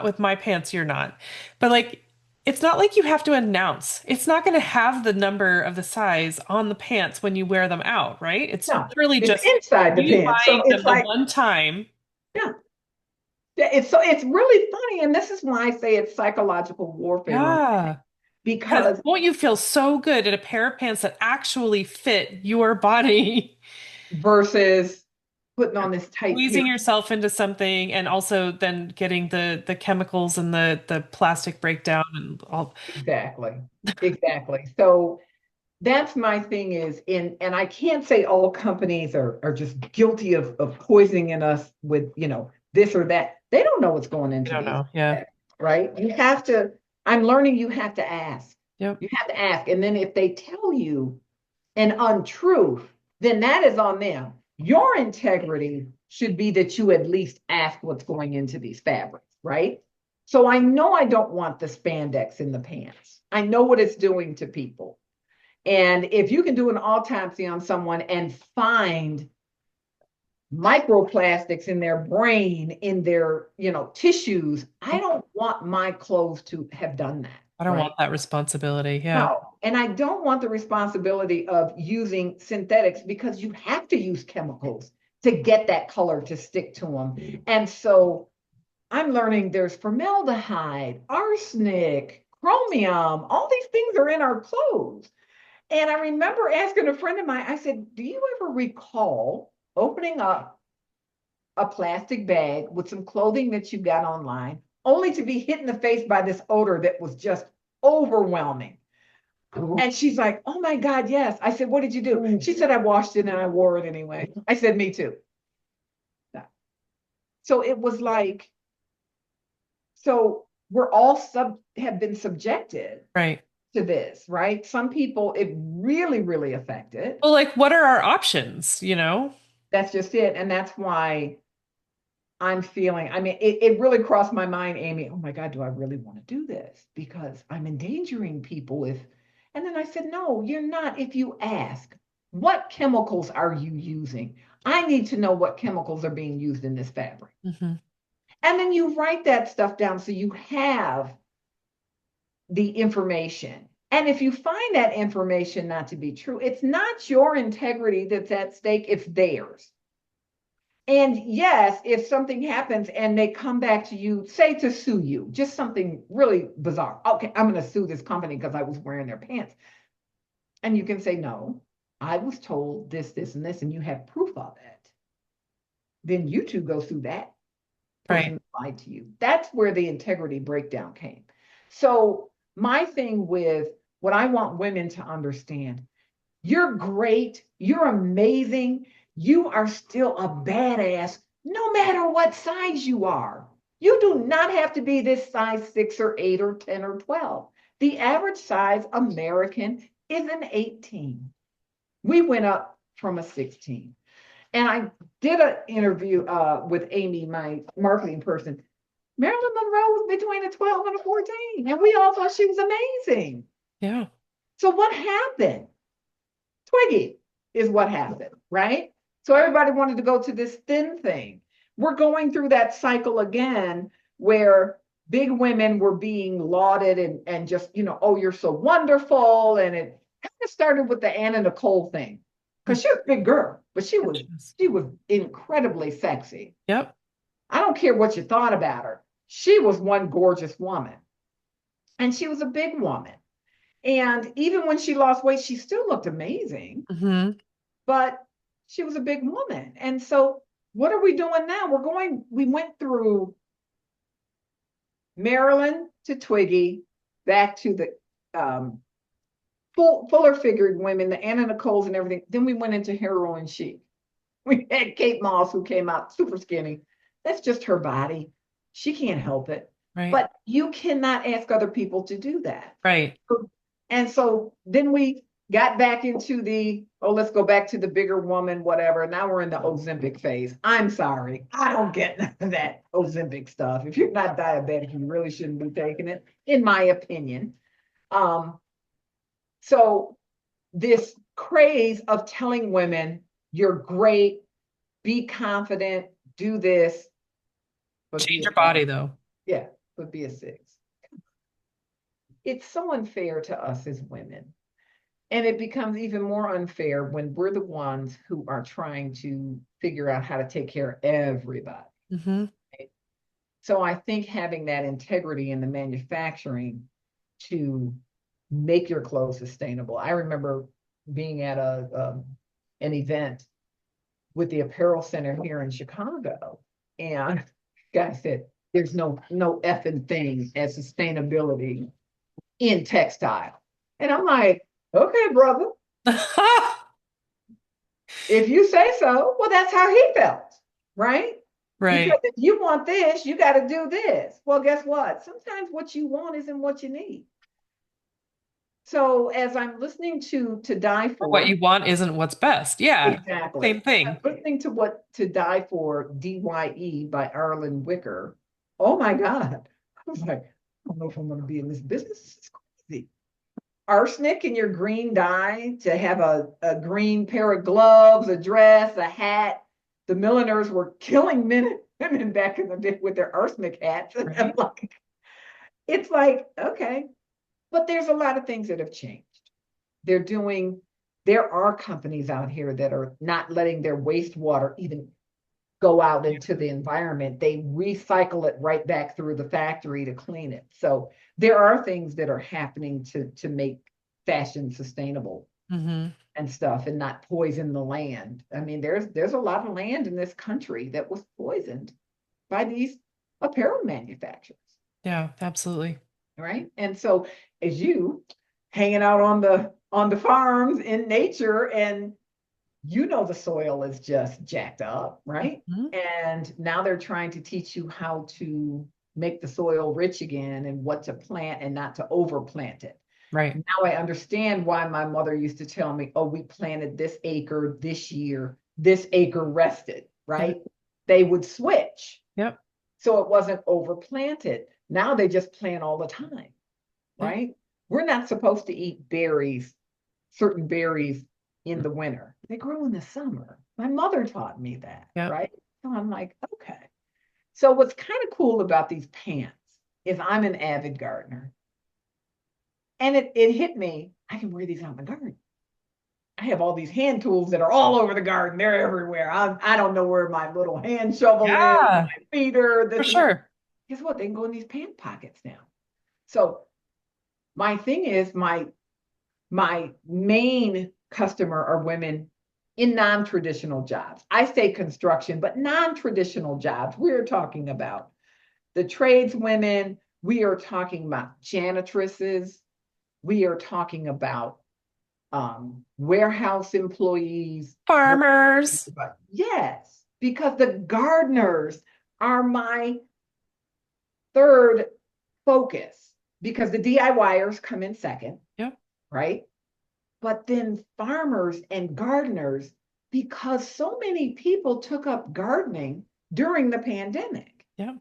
with my pants, you're not." But like it's not like you have to announce. It's not going to have the number of the size on the pants when you wear them out, right? It's No, literally it's just inside the you pants. So buying it's them the like, one time. yeah, yeah, it's really funny. And this is why I say it's psychological warfare on Yeah. Because because won't you feel so good in a pair of pants that actually fit your body? versus putting on this tight pair. Squeezing yourself into something and also then getting the chemicals and the plastic breakdown and all. Exactly. Exactly. So that's my thing is and I can't say all companies are just guilty of poisoning us with, this or that. They don't know what's going I into don't these, know. Yeah. right? I'm learning you have to ask. Yep. You have to ask. And then if they tell you an untruth, then that is on them. Your integrity should be that you at least ask what's going into these fabrics, right? So I know I don't want the spandex in the pants. I know what it's doing to people. And if you can do an autopsy on someone and find microplastics in their brain, in their, tissues, I don't want my clothes to have done that, I don't right? want that responsibility. Yeah. No. And I don't want the responsibility of using synthetics because you have to use chemicals to get that color to stick to them. And so I'm learning there's formaldehyde, arsenic, chromium, all these things are in our clothes. And I remember asking a friend of mine, I said, do you ever recall opening up a plastic bag with some clothing that you got online, only to be hit in the face by this odor that was just overwhelming? And she's like, oh my God, yes. I said, what did you do? She said, I washed it and I wore it anyway. I said, me too. So it was like, so we're all have been subjected Right. to this, right? Some people it really, really affected. Well, like, what are our options, you know? That's just it. And that's why I'm feeling, I mean, it really crossed my mind, Amy. Oh my God, do I really want to do this? Because I'm endangering people if And then I said, no, you're not. If you ask, what chemicals are you using? I need to know what chemicals are being used in this fabric. Mm-hmm. And then you write that stuff down so you have the information. And if you find that information not to be true, it's not your integrity that's at stake, it's theirs. And yes, if something happens and they come back to you, say to sue you, just something really bizarre. Okay, I'm going to sue this company because I was wearing their pants. And you can say, no, I was told this, this, and this, and you have proof of it. Then you two go sue that person Right. who lied to you. That's where the integrity breakdown came. So my thing with what I want women to understand, you're great, you're amazing, you are still a badass no matter what size you are. You do not have to be this size 6 or 8 or 10 or 12. The average size American is an 18. We went up from a 16. And I did an interview with Amy, my marketing person. Marilyn Monroe was between a 12 and a 14, and we all thought she was amazing. Yeah. So what happened? Twiggy is what happened, right? So everybody wanted to go to this thin thing. We're going through that cycle again where big women were being lauded and just, oh, you're so wonderful. And it kind of started with the Anna Nicole thing because she was a big girl, but she was incredibly sexy. Yep. I don't care what you thought about her. She was one gorgeous woman. And she was a big woman. And even when she lost weight, she still looked amazing, Mm-hmm. but she was a big woman. And so what are we doing now? We went through Marilyn to Twiggy, back to the fuller figured women, the Anna Nicoles and everything. Then we went into heroin chic. We had Kate Moss, who came out super skinny. That's just her body. She can't help it. Right. But you cannot ask other people to do that. Right. And so then we got back into let's go back to the bigger woman, whatever. Now we're in the Ozempic phase. I'm sorry. I don't get none of that Ozempic stuff. If you're not diabetic, you really shouldn't be taking it, in my opinion. So this craze of telling women, you're great, be confident, do this. Change your body though. Yeah, but be a 6. It's so unfair to us as women. And it becomes even more unfair when we're the ones who are trying to figure out how to take care of everybody. Mm-hmm. Right? So I think having that integrity in the manufacturing to make your clothes sustainable. I remember being at an event with the apparel center here in Chicago, and guy said, "There's no effing thing as sustainability in textile," and I'm like, "Okay, brother, if you say so." Well, that's how he felt, right? Right. Because if you want this, you got to do this. Well, guess what? Sometimes what you want isn't what you need. So as I'm listening to Die For, What you want isn't what's best. Yeah. exactly. Same thing. I'm listening to To Die For, DYE by Arlen Wicker. Oh my God. I was like, I don't know if I'm going to be in this business. This is crazy. Arsenic in your green dye, to have a green pair of gloves, a dress, a hat. The milliners were killing men and women back in the day with their arsenic hats. And I'm like, it's like, okay. But there's a lot of things that have changed. There are companies out here that are not letting their wastewater even go out into the environment. They recycle it right back through the factory to clean it. So there are things that are happening to make fashion sustainable. Mm-hmm. And stuff, and not poison the land. I mean, there's a lot of land in this country that was poisoned by these apparel manufacturers. Yeah, absolutely. Right. And so as you hanging out on the farms in nature, and the soil is just jacked up, right? Mm-hmm. And now they're trying to teach you how to make the soil rich again and what to plant and not to overplant it. Right. Now I understand why my mother used to tell me, oh, we planted this acre this year, this acre rested, right? Yep. They would switch. Yep. So it wasn't overplanted. Now they just plant all the time, right? Yep. We're not supposed to eat berries, certain berries in the winter. They grow in the summer. My mother taught me that, Yep. right? So I'm like, okay. So what's kind of cool about these pants is I'm an avid gardener. And it hit me, I can wear these out in the garden. I have all these hand tools that are all over the garden. They're everywhere. I don't know where my little hand shovel is, Yeah, my feeder, for this and that. sure. Guess what? They can go in these pant pockets now. So my thing is my main customer are women in non-traditional jobs. I say construction, but non-traditional jobs. We're talking about the tradeswomen. We are talking about janitresses. We are talking about warehouse employees. Farmers. Yes, because the gardeners are my third focus because the DIYers come in second, Yep. right? But then farmers and gardeners, because so many people took up gardening during the pandemic. Yep.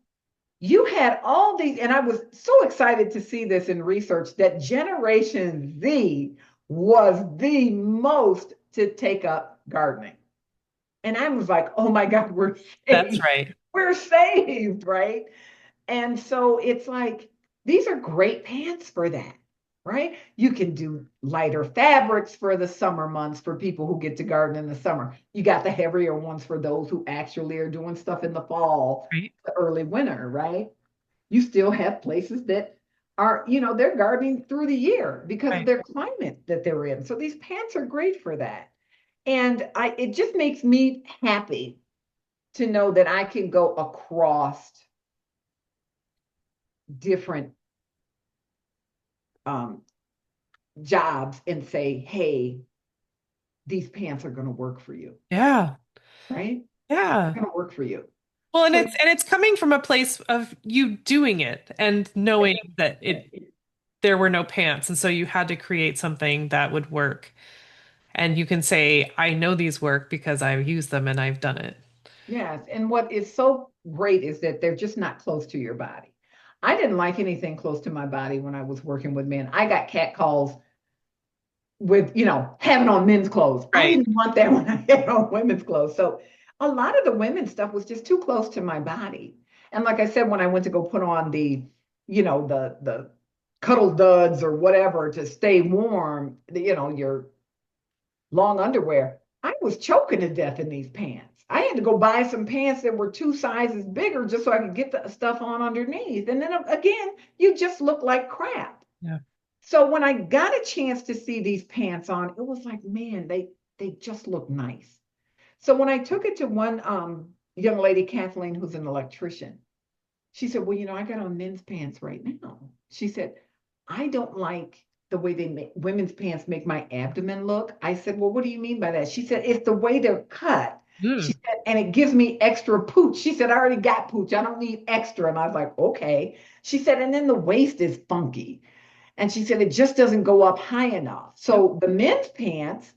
You had all these, and I was so excited to see this in research that Generation Z was the most to take up gardening. And I was like, oh my God, we're That's saved. right. We're saved, right? And so it's like, these are great pants for that, right? You can do lighter fabrics for the summer months for people who get to garden in the summer. You got the heavier ones for those who actually are doing stuff in the fall, Right. the early winter, right? You still have places that are, they're gardening through the year because of Right. their climate that they're in. So these pants are great for that. And it just makes me happy to know that I can go across different um, jobs and say, hey, these pants are going to work for you, Yeah. right? Yeah. They're going to work for you. Well, and So, it's coming from a place of you doing it and knowing that it there were no pants, and so you had to create something that would work. And you can say, I know these work because I've used them and I've done it. yes. And what is so great is that they're just not close to your body. I didn't like anything close to my body when I was working with men. I got cat calls with, having on men's clothes. I Right. didn't want that when I had on women's clothes. So a lot of the women's stuff was just too close to my body. And like I said, when I went to go put on the cuddle duds or whatever to stay warm, your long underwear, I was choking to death in these pants. I had to go buy some pants that were two sizes bigger just so I could get the stuff on underneath. And then again, you just look like crap. Yeah. So when I got a chance to see these pants on, it was like, man, they just look nice. So when I took it to one young lady, Kathleen, who's an electrician, she said, well, I got on men's pants right now. She said, I don't like the way they make women's pants make my abdomen look. I said, well, what do you mean by that? She said, it's the way they're cut. She Mm. said, and it gives me extra pooch. She said, I already got pooch. I don't need extra. And I was like, okay. She said, and then the waist is funky. And she said, it just doesn't go up high enough. Yep. So the men's pants,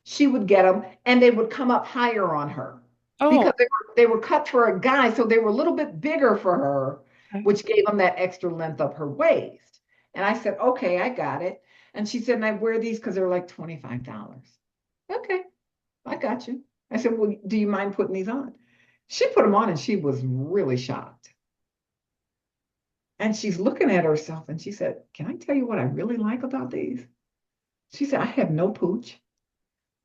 she would get them and they would come up higher on her because Oh, they were cut for a guy. So they were a little bit bigger for her, okay. which gave them that extra length of her waist. And I said, okay, I got it. And she said, and I wear these because they're like $25. Okay, I got you. I said, well, do you mind putting these on? She put them on and she was really shocked. And she's looking at herself and she said, can I tell you what I really like about these? She said, I have no pooch.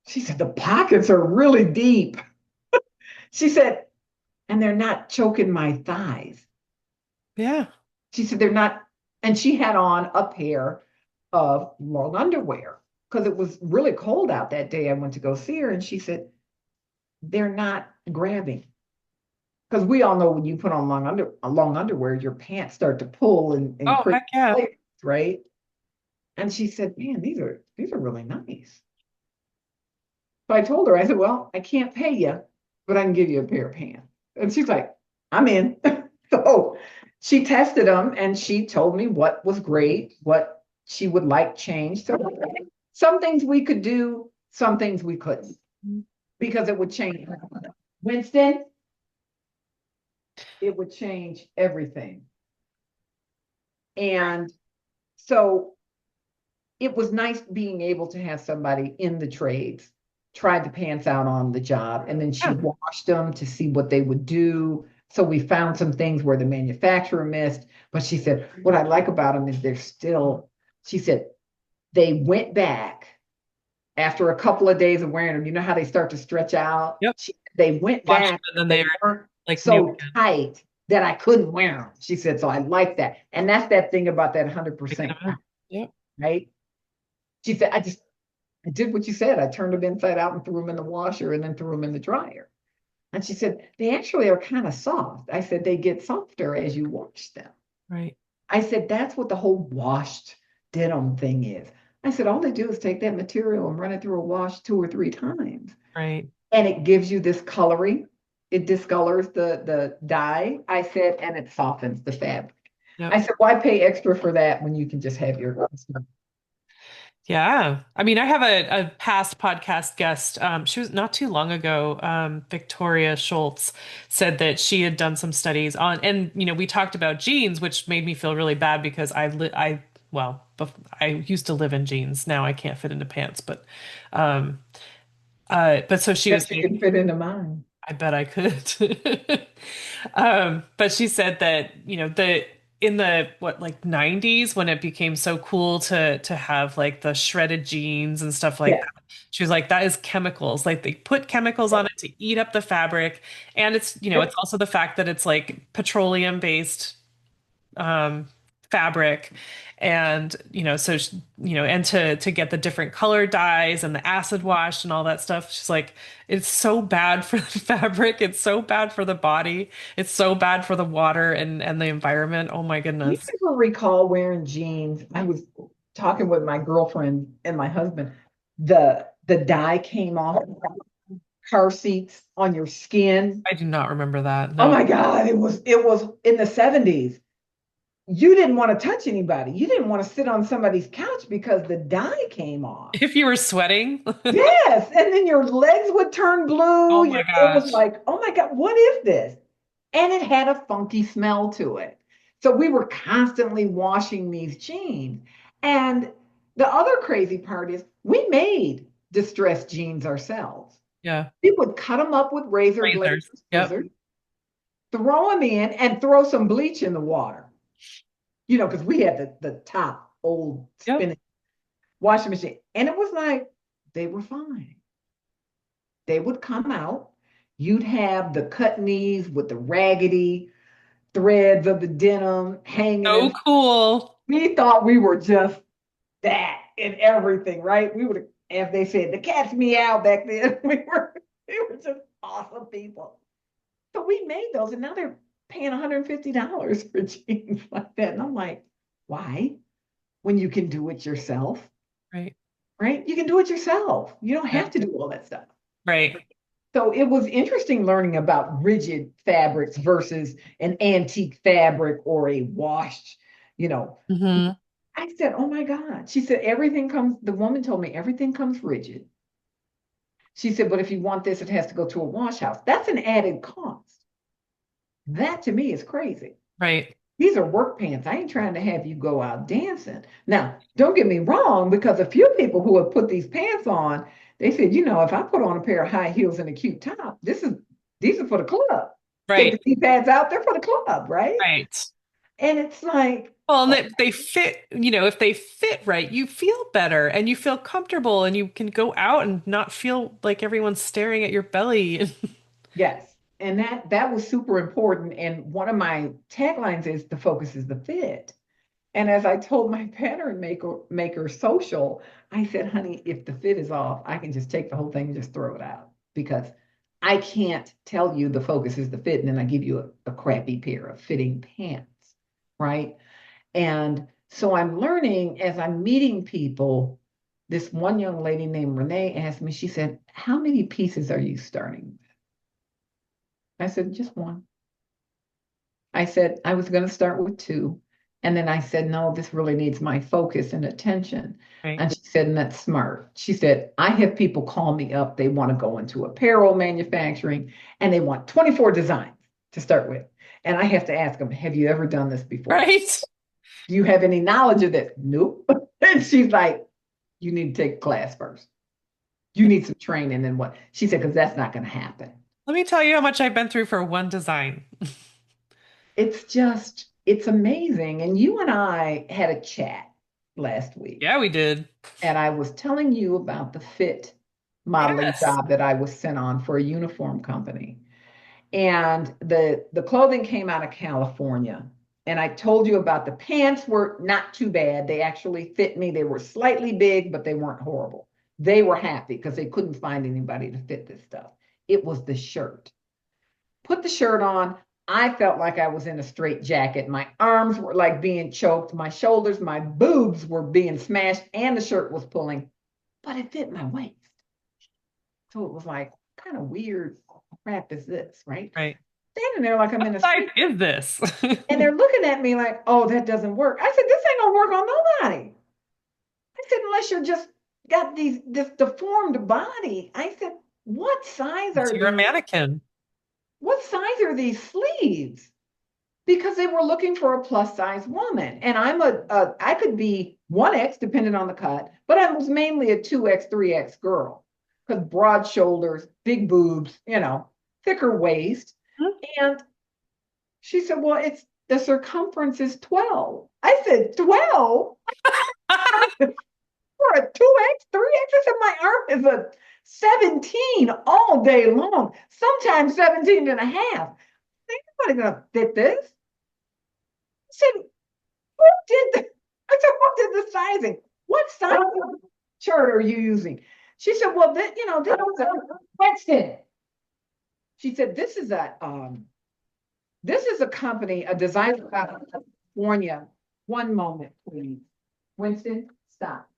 She said, the pockets are really deep. She said, and they're not choking my thighs. Yeah. She said, they're not. And she had on a pair of long underwear because it was really cold out that day. I went to go see her and she said, they're not grabbing. Because we all know when you put on long underwear, your pants start to pull and Oh, create heck yeah. flares, right? And she said, man, these are really nice. So I told her, I said, well, I can't pay you, but I can give you a pair of pants. And she's like, I'm in. So she tested them and she told me what was great, what she would like changed. So some things we could do, some things we couldn't because it would change. Winston, it would change everything. And so it was nice being able to have somebody in the trades try the pants out on the job, and then she Yeah. washed them to see what they would do. So we found some things where the manufacturer missed, but she said, what I like about them is they're still, she said, they went back after a couple of days of wearing them. You know how they start to stretch out? Yep. They went Wash back, them and then they they're weren't like new so again. tight that I couldn't wear them. She said, so I like that. And that's that thing about that 100%, Yep. right? She said, I did what you said. I turned them inside out and threw them in the washer and then threw them in the dryer. And she said, they actually are kind of soft. I said, they get softer as you wash them. Right. I said, that's what the whole washed denim thing is. I said, all they do is take that material and run it through a wash 2 or 3 times. Right. And it gives you this coloring. It discolors the dye. I said, and it softens the fabric. Yep. I said, why pay extra for that when you can just have your custom? Yeah. I mean, I have a past podcast guest. She was not too long ago. Victoria Schultz said that she had done some studies on, and we talked about jeans, which made me feel really bad because well, I used to live in jeans. Now I can't fit into pants, um, but so she was Bet you saying, can fit into mine. I bet I could. But she said that, in the like 90s when it became so cool to have like the shredded jeans and stuff like Yeah. that. She was like, that is chemicals. Like they put chemicals on it to eat up the fabric. And it's Yep. also the fact that it's like petroleum based um, fabric, and and to get the different color dyes and the acid wash and all that stuff. She's like, it's so bad for the fabric, it's so bad for the body, it's so bad for the water and the environment. Oh my You goodness. ever recall wearing jeans? I was talking with my girlfriend and my husband. The dye came off car seats on your skin. I do not remember that. Oh No. my God, it was in the 70s. You didn't want to touch anybody. You didn't want to sit on somebody's couch because the dye came off. If you were sweating. Yes, and then your legs would turn blue. Oh my It was gosh. like, oh my God, what is this? And it had a funky smell to it. So we were constantly washing these jeans. And the other crazy part is we made distressed jeans ourselves. Yeah. We would cut them up with razor blades Razors. and Yep. scissors, throw them in, and throw some bleach in the water. Because we had the top old Yep. spinning washing machine. And it was like, they were fine. They would come out. You'd have the cut knees with the raggedy threads of the denim hanging So in. cool. We thought we were just that in everything, right? We would, as they said, the cat's meow back then. We were just awesome people. So we made those, and now they're paying $150 for jeans like that. And I'm like, why? When you can do it yourself, Right. right? You can do it yourself. You don't Yeah. have to do all that stuff. Right. So it was interesting learning about rigid fabrics versus an antique fabric or a washed, you know. Hmm. I said, oh my God. She said, the woman told me everything comes rigid. She said, but if you want this, it has to go to a wash house. That's an added cost. That to me is crazy. Right. These are work pants. I ain't trying to have you go out dancing. Now, don't get me wrong, because a few people who have put these pants on, they said, if I put on a pair of high heels and a cute top, these are for the club. Take Right. the knee pads out, they're for the club, right? Right. And it's like, Well, and oh, they fit, if they fit right, you feel better and you feel comfortable and you can go out and not feel like everyone's staring at your belly. yes. And that was super important. And one of my taglines is the focus is the fit. And as I told my pattern maker social, I said, honey, if the fit is off, I can just take the whole thing and just throw it out because I can't tell you the focus is the fit. And then I give you a crappy pair of fitting pants, right? And so I'm learning as I'm meeting people. This one young lady named Renee asked me, she said, how many pieces are you starting with? I said, just one. I said, I was going to start with two. And then I said, no, this really needs my focus and attention. Right. And she said, and that's smart. She said, I have people call me up. They want to go into apparel manufacturing and they want 24 designs to start with. And I have to ask them, have you ever done this before? Right. Do you have any knowledge of this? Nope. And she's like, You need to take a class first. You need some training and what? She said, because that's not going to happen. Let me tell you how much I've been through for one design. It's amazing. And you and I had a chat last week, Yeah, we did. and I was telling you about the fit modeling Yes. job that I was sent on for a uniform company. And the clothing came out of California. And I told you about the pants were not too bad. They actually fit me. They were slightly big, but they weren't horrible. They were happy because they couldn't find anybody to fit this stuff. It was the shirt. Put the shirt on. I felt like I was in a straight jacket. My arms were like being choked. My shoulders, my boobs were being smashed, and the shirt was pulling, but it fit my waist. So it was like, what kind of weird crap is this, right? Right. Standing there like I'm in What a size street, is this? and they're looking at me like, oh, that doesn't work. I said, this ain't gonna work on nobody. I said, unless you're just got this deformed body. I said, what size So are you're a these? mannequin. What size are these sleeves? Because they were looking for a plus size woman. And I could be 1X depending on the cut, but I was mainly a 2X, 3X girl because broad shoulders, big boobs, thicker waist. And she said, well, it's the circumference is 12. I said, 12 for a 2X, 3X? I said, my arm is a 17 all day long, sometimes 17 and a half. Ain't nobody gonna fit this. I said, who did the, I said, who did the sizing? What size chart are you using? She said, well, this is a Winston. She said, this is a company, a designer out of California. One moment, please. Winston, stop.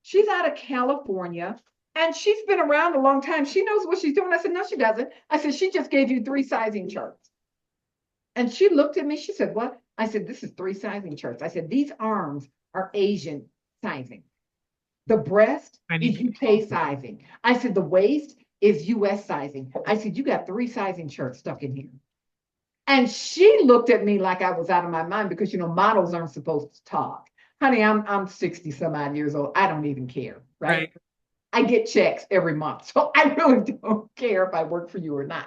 She's out of California and she's been around a long time. She knows what she's doing. I said, no, she doesn't. I said, she just gave you 3 sizing charts. And she looked at me. She said, what? I said, this is 3 sizing charts. I said, these arms are Asian sizing. The breast is UK sizing. I said, the waist is US sizing. I said, you got 3 sizing charts stuck in here. And she looked at me like I was out of my mind because, models aren't supposed to talk. Honey, I'm 60 some odd years old. I don't even care, right? I get checks every month. So I really don't care if I work for you or not.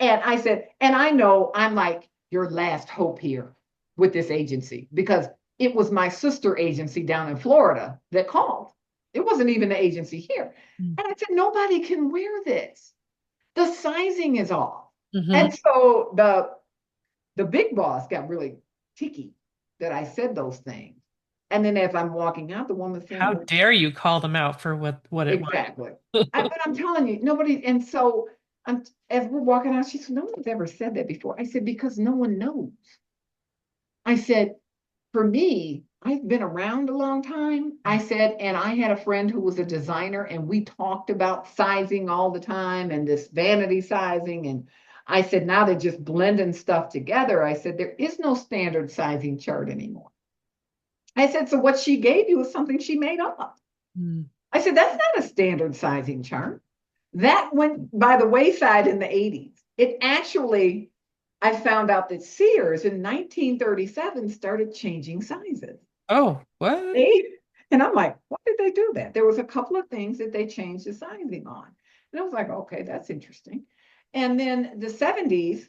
And I said, and I know I'm like your last hope here with this agency because it was my sister agency down in Florida that called. It wasn't even the agency here. And I said, nobody can wear this. The sizing is off. And so the big boss got really ticky that I said those things. And then as I'm walking out, the woman saying, How dare you call them out for what it exactly. was? But I'm telling you, nobody, and so as we're walking out, she said, no one's ever said that before. I said, because no one knows. I said, for me, I've been around a long time. I said, and I had a friend who was a designer, and we talked about sizing all the time and this vanity sizing. And I said, now they're just blending stuff together. I said, there is no standard sizing chart anymore. I said, so what she gave you is something she made up. I said, that's not a standard sizing chart. That went by the wayside in the 80s. It actually, I found out that Sears in 1937 started changing sizes. Oh, what? And I'm like, why did they do that? There was a couple of things that they changed the sizing on. And I was like, okay, that's interesting. And then the 70s,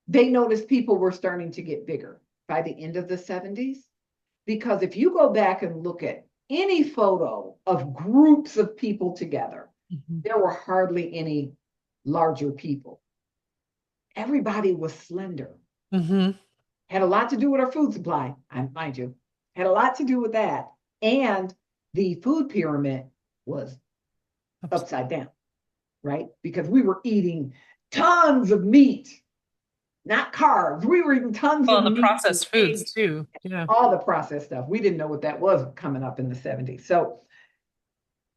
they noticed people were starting to get bigger by the end of the 70s. Because if you go back and look at any photo of groups of people together, there were hardly any larger people. Everybody was slender. Had a lot to do with our food supply, mind you. Had a lot to do with that. And the food pyramid was upside down, right? Because we were eating tons of meat, not carbs. We were eating tons of The meat. processed foods too. Yeah. All the processed stuff. We didn't know what that was coming up in the 70s. So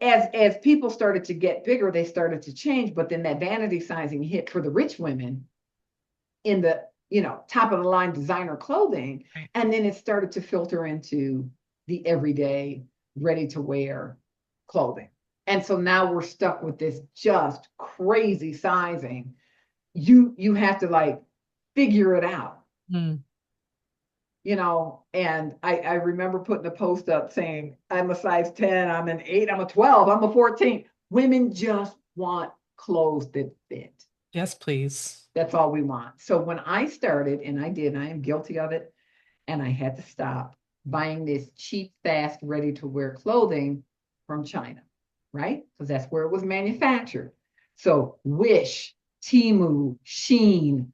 as people started to get bigger, they started to change. But then that vanity sizing hit for the rich women in the top of the line designer clothing. Right. And then it started to filter into the everyday, ready to wear clothing. And so now we're stuck with this just crazy sizing. You have to like figure it out. and I remember putting a post up saying, I'm a size 10, I'm an 8, I'm a 12, I'm a 14. Women just want clothes that fit. Yes, please. That's all we want. So when I started, and I am guilty of it, and I had to stop buying this cheap, fast, ready to wear clothing from China, right? Because that's where it was manufactured. So Wish, Temu, Shein,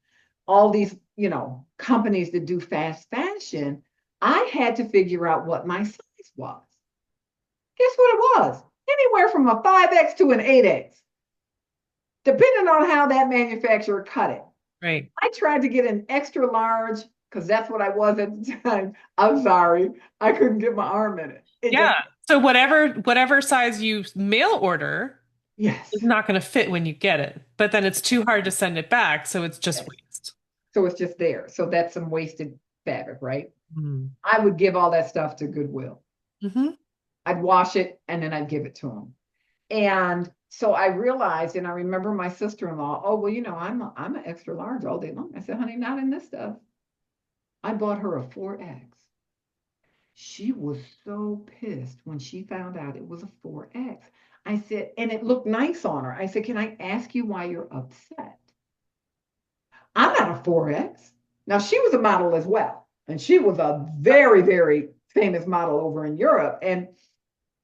all these, companies that do fast fashion, I had to figure out what my size was. Guess what it was? Anywhere from a 5X to an 8X, depending on how that manufacturer cut it. Right. I tried to get an extra large because that's what I was at the time. I'm sorry, I couldn't get my arm in it. It Yeah. just, So whatever size you mail order is yes, not going to fit when you get it. But then it's too hard to send it back, so it's just yes. waste. So it's just there. So that's some wasted fabric, right? Mm. I would give all that stuff to Goodwill. Hmm. I'd wash it and then I'd give it to them. And so I realized, and I remember my sister-in-law, oh, well, I'm an extra large all day long. I said, honey, not in this stuff. I bought her a 4X. She was so pissed when she found out it was a 4X. I said, and it looked nice on her. I said, can I ask you why you're upset? I'm not a 4X. Now, she was a model as well. And she was a very, very famous model over in Europe. And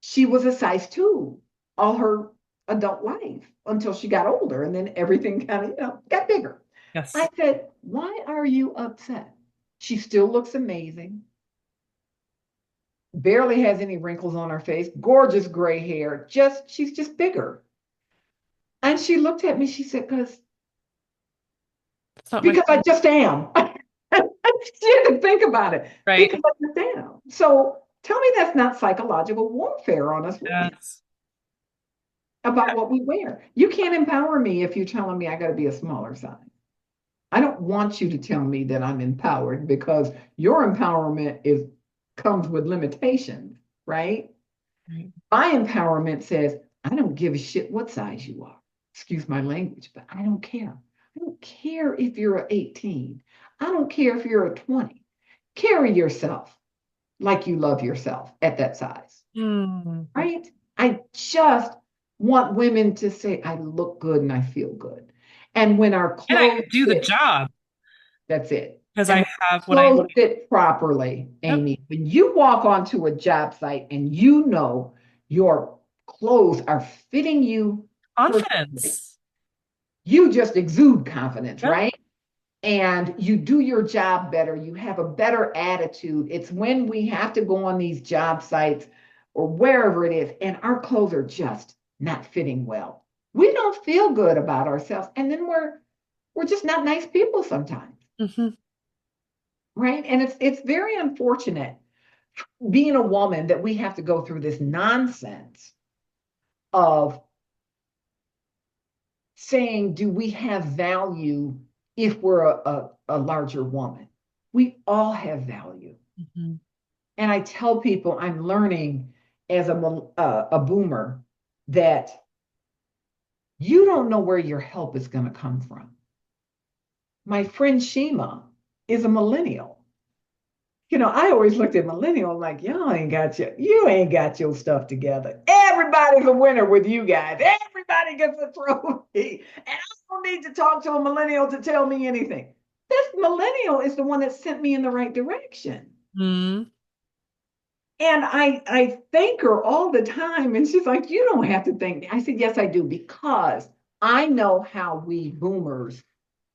she was a size 2 all her adult life until she got older. And then everything kind of, got bigger. I Yes. said, why are you upset? She still looks amazing, barely has any wrinkles on her face, gorgeous gray hair, she's just bigger. And she looked at me, she said, It's not my because I just am. She had to think about it, right. because I just am. So tell me that's not psychological warfare on us women Yes. about what we wear. You can't empower me if you're telling me I got to be a smaller size. I don't want you to tell me that I'm empowered, because your empowerment comes with limitations, right? Right. My empowerment says, I don't give a shit what size you are. Excuse my language, but I don't care. I don't care if you're an 18. I don't care if you're a 20. Carry yourself like you love yourself at that size, Mm. right? I just want women to say, I look good and I feel good. And when our And I clothes could do the fit, job that's it. because And I when have what I clothes need. fit properly, Yep. Amy, when you walk onto a job site and your clothes are fitting you perfectly, Confidence. you just exude confidence, Yep. right? And you do your job better. You have a better attitude. It's when we have to go on these job sites or wherever it is, and our clothes are just not fitting well. We don't feel good about ourselves. And then we're just not nice people sometimes, Hmm. right? And it's very unfortunate being a woman that we have to go through this nonsense of saying, do we have value if we're a larger woman? We all have value. Hmm. And I tell people I'm learning as a boomer that you don't know where your help is going to come from. My friend Shima is a millennial. I always looked at millennial like, you ain't got your stuff together. Everybody's a winner with you guys. Everybody gets a trophy. And I don't need to talk to a millennial to tell me anything. This millennial is the one that sent me in the right direction. Mm. And I thank her all the time. And she's like, you don't have to thank me. I said, yes, I do, because I know how we boomers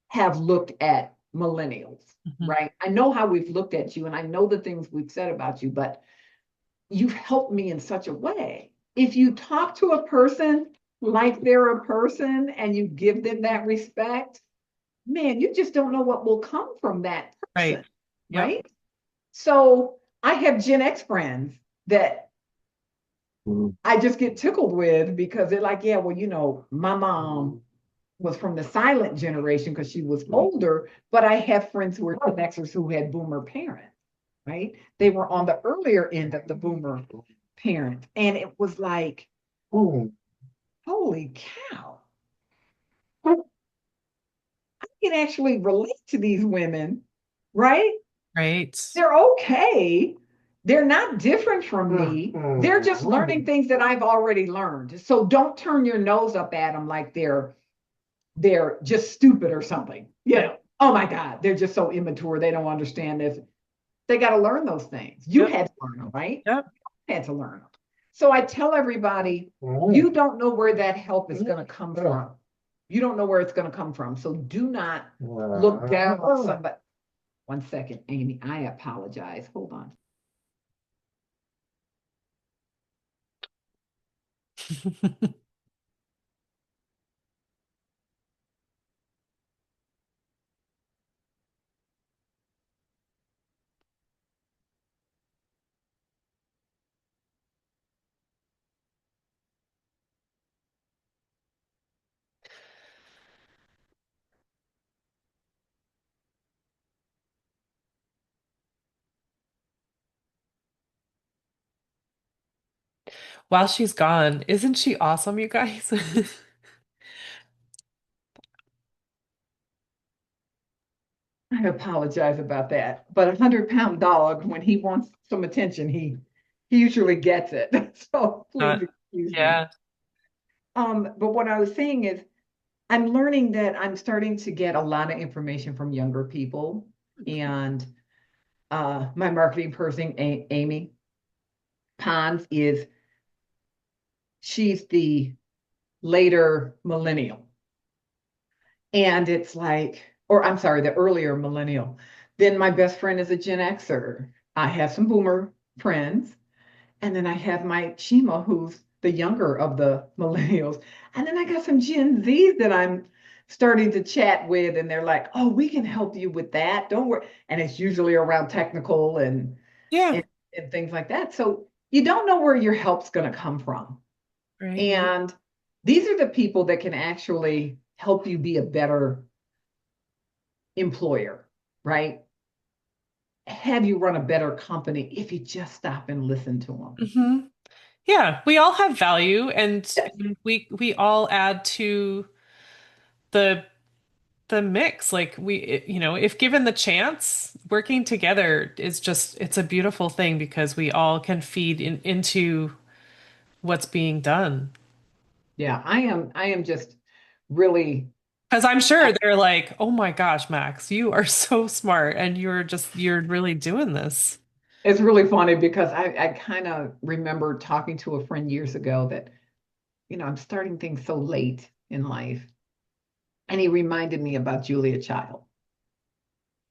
have looked at millennials, Hmm. right? I know how we've looked at you and I know the things we've said about you, but you've helped me in such a way. If you talk to a person like they're a person and you give them that respect, man, you just don't know what will come from that Right. person, Yep. right? So I have Gen X friends that I just get tickled with, because they're like, yeah, well, my mom was from the silent generation because she was older, but I have friends who are Gen Xers who had boomer parents, right? They were on the earlier end of the boomer parent. And it was like, oh, holy cow. I can actually relate to these women, right? Right. They're okay. They're not different from me. They're just learning things that I've already learned. So don't turn your nose up at them like they're just stupid or something. Oh my God, they're just so immature. They don't understand this. They got to learn those things. You Yep. had to learn them, right? Yep. You had to learn them. So I tell everybody, you don't know where that help is going to come from. You don't know where it's going to come from. So do not look down on somebody. One second, Amy, I apologize. Hold on. While she's gone, isn't she awesome, you guys? I apologize about that. But 100-pound dog, when he wants some attention, he usually gets it. So please Not, excuse me. yeah. But what I was saying is I'm learning that I'm starting to get a lot of information from younger people. And my marketing person, Amy Pons, she's the later millennial. And it's like, or I'm sorry, the earlier millennial. Then my best friend is a Gen Xer. I have some boomer friends. And then I have my Shima, who's the younger of the millennials. And then I got some Gen Zs that I'm starting to chat with, and they're like, oh, we can help you with that. Don't worry. And it's usually around technical Yeah. and, and things like that. So you don't know where your help's going to come from. Right. And these are the people that can actually help you be a better employer, right? Have you run a better company if you just stop and listen to them. Hmm. Yeah, we all have value Yes. and we all add to the the mix. Like if given the chance, working together is just it's a beautiful thing because we all can feed into what's being done. Yeah, I am just really Because I'm sure they're like, "Oh my gosh, Max, you are so smart and you're really doing this." it's really funny because I kind of remember talking to a friend years ago that, I'm starting things so late in life. And he reminded me about Julia Child.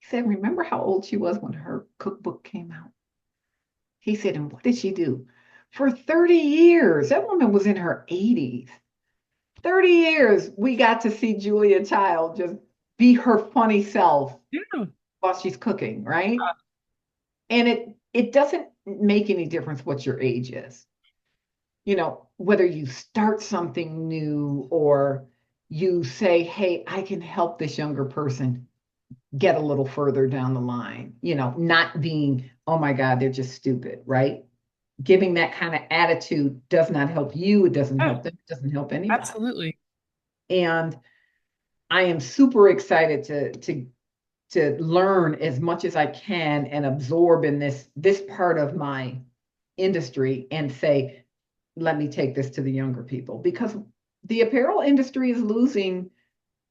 He said, remember how old she was when her cookbook came out? He said, and what did she do? For 30 years, that woman was in her 80s. 30 years, we got to see Julia Child just be her funny self Yeah. while she's cooking, right? And it doesn't make any difference what your age is. Whether you start something new or you say, hey, I can help this younger person get a little further down the line, not being, oh my God, they're just stupid, right? Giving that kind of attitude does not help you. It doesn't Yeah, help them. It doesn't help anybody. absolutely. And I am super excited to learn as much as I can and absorb in this part of my industry and say, let me take this to the younger people because the apparel industry is losing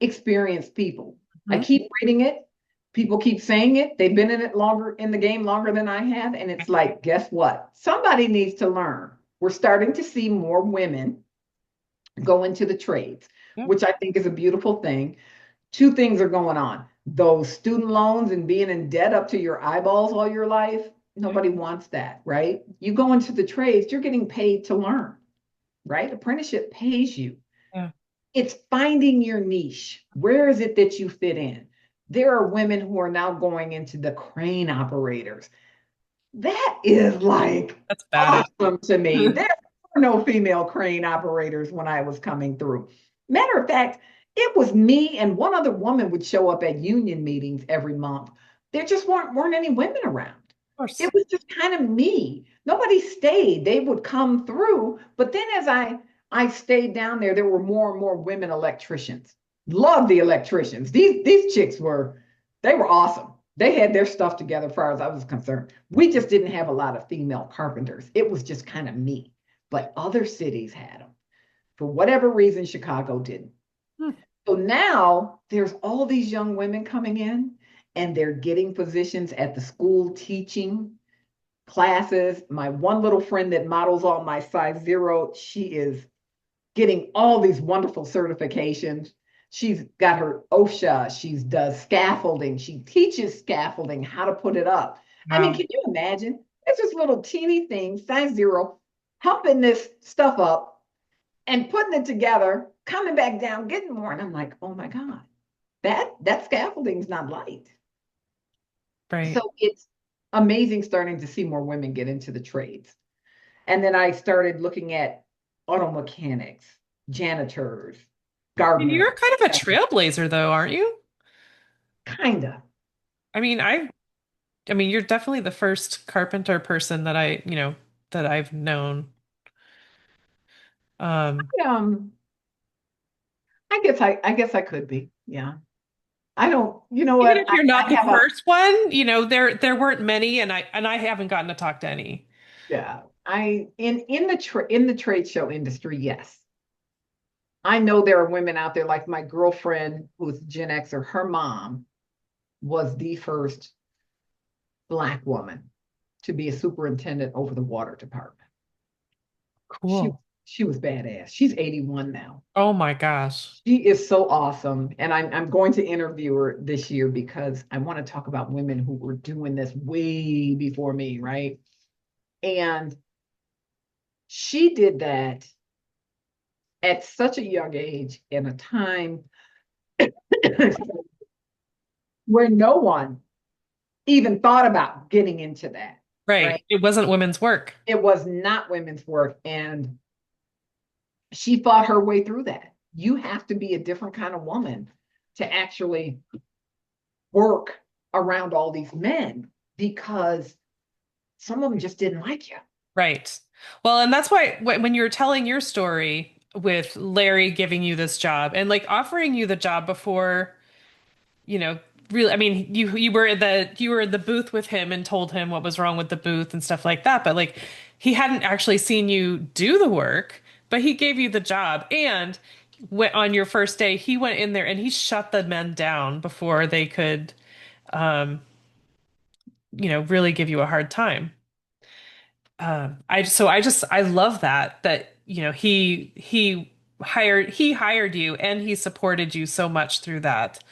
experienced people. I Mhm. keep reading it. People keep saying it. They've been in it longer in the game longer than I have. And it's like, guess what? Somebody needs to learn. We're starting to see more women go into the trades, Yep. which I think is a beautiful thing. Two things are going on. Those student loans and being in debt up to your eyeballs all your life, Yep. nobody wants that, right? You go into the trades, you're getting paid to learn, right? Apprenticeship pays you. Yeah. It's finding your niche. Where is it that you fit in? There are women who are now going into the crane operators. That is like That's badass. awesome to me. There were no female crane operators when I was coming through. Matter of fact, it was me and one other woman would show up at union meetings every month. There just weren't any women around. Of course. It was just kind of me. Nobody stayed. They would come through, but then as I stayed down there, there were more and more women electricians. Love the electricians. These chicks were they were awesome. They had their stuff together as far as I was concerned. We just didn't have a lot of female carpenters. It was just kind of me. But other cities had them. For whatever reason, Chicago didn't. Hmm. So now there's all these young women coming in and they're getting positions at the school teaching classes. My one little friend that models all my size zero, she is getting all these wonderful certifications. She's got her OSHA, she does scaffolding, she teaches scaffolding, how to put it up. I mean, Wow. can you imagine? It's this little teeny thing, size zero, helping this stuff up and putting it together, coming back down, getting more. And I'm like, oh my God, that scaffolding is not light. Right. So it's amazing starting to see more women get into the trades. And then I started looking at auto mechanics, janitors, gardeners, You're kind of a trailblazer though, aren't you? kind of. I mean, you're definitely the first carpenter person that that I've known. Um, I guess I could be. Yeah. I don't, you know Even what? if you're not I the have a, first one, there weren't many, and I haven't gotten to talk to any. yeah, in the trade show industry, yes. I know there are women out there like my girlfriend who's Gen Xer, her mom was the first Black woman to be a superintendent over the water department. She Cool. she was badass. She's 81 now. Oh my gosh. She is so awesome. And I'm going to interview her this year because I want to talk about women who were doing this way before me, right? And she did that at such a young age in a time where no one even thought about getting into that, Right. right? It wasn't women's work. It was not women's work. And she fought her way through that. You have to be a different kind of woman to actually work around all these men because some of them just didn't like you. Right. Well, and that's why when you were telling your story with Larry giving you this job and like offering you the job before, you know, really, I mean, you were in the booth with him and told him what was wrong with the booth and stuff like that, but like he hadn't actually seen you do the work, but he gave you the job and on your first day, he went in there and he shut the men down before they could um, really give you a hard time. I love that he hired you and he supported you so much through that.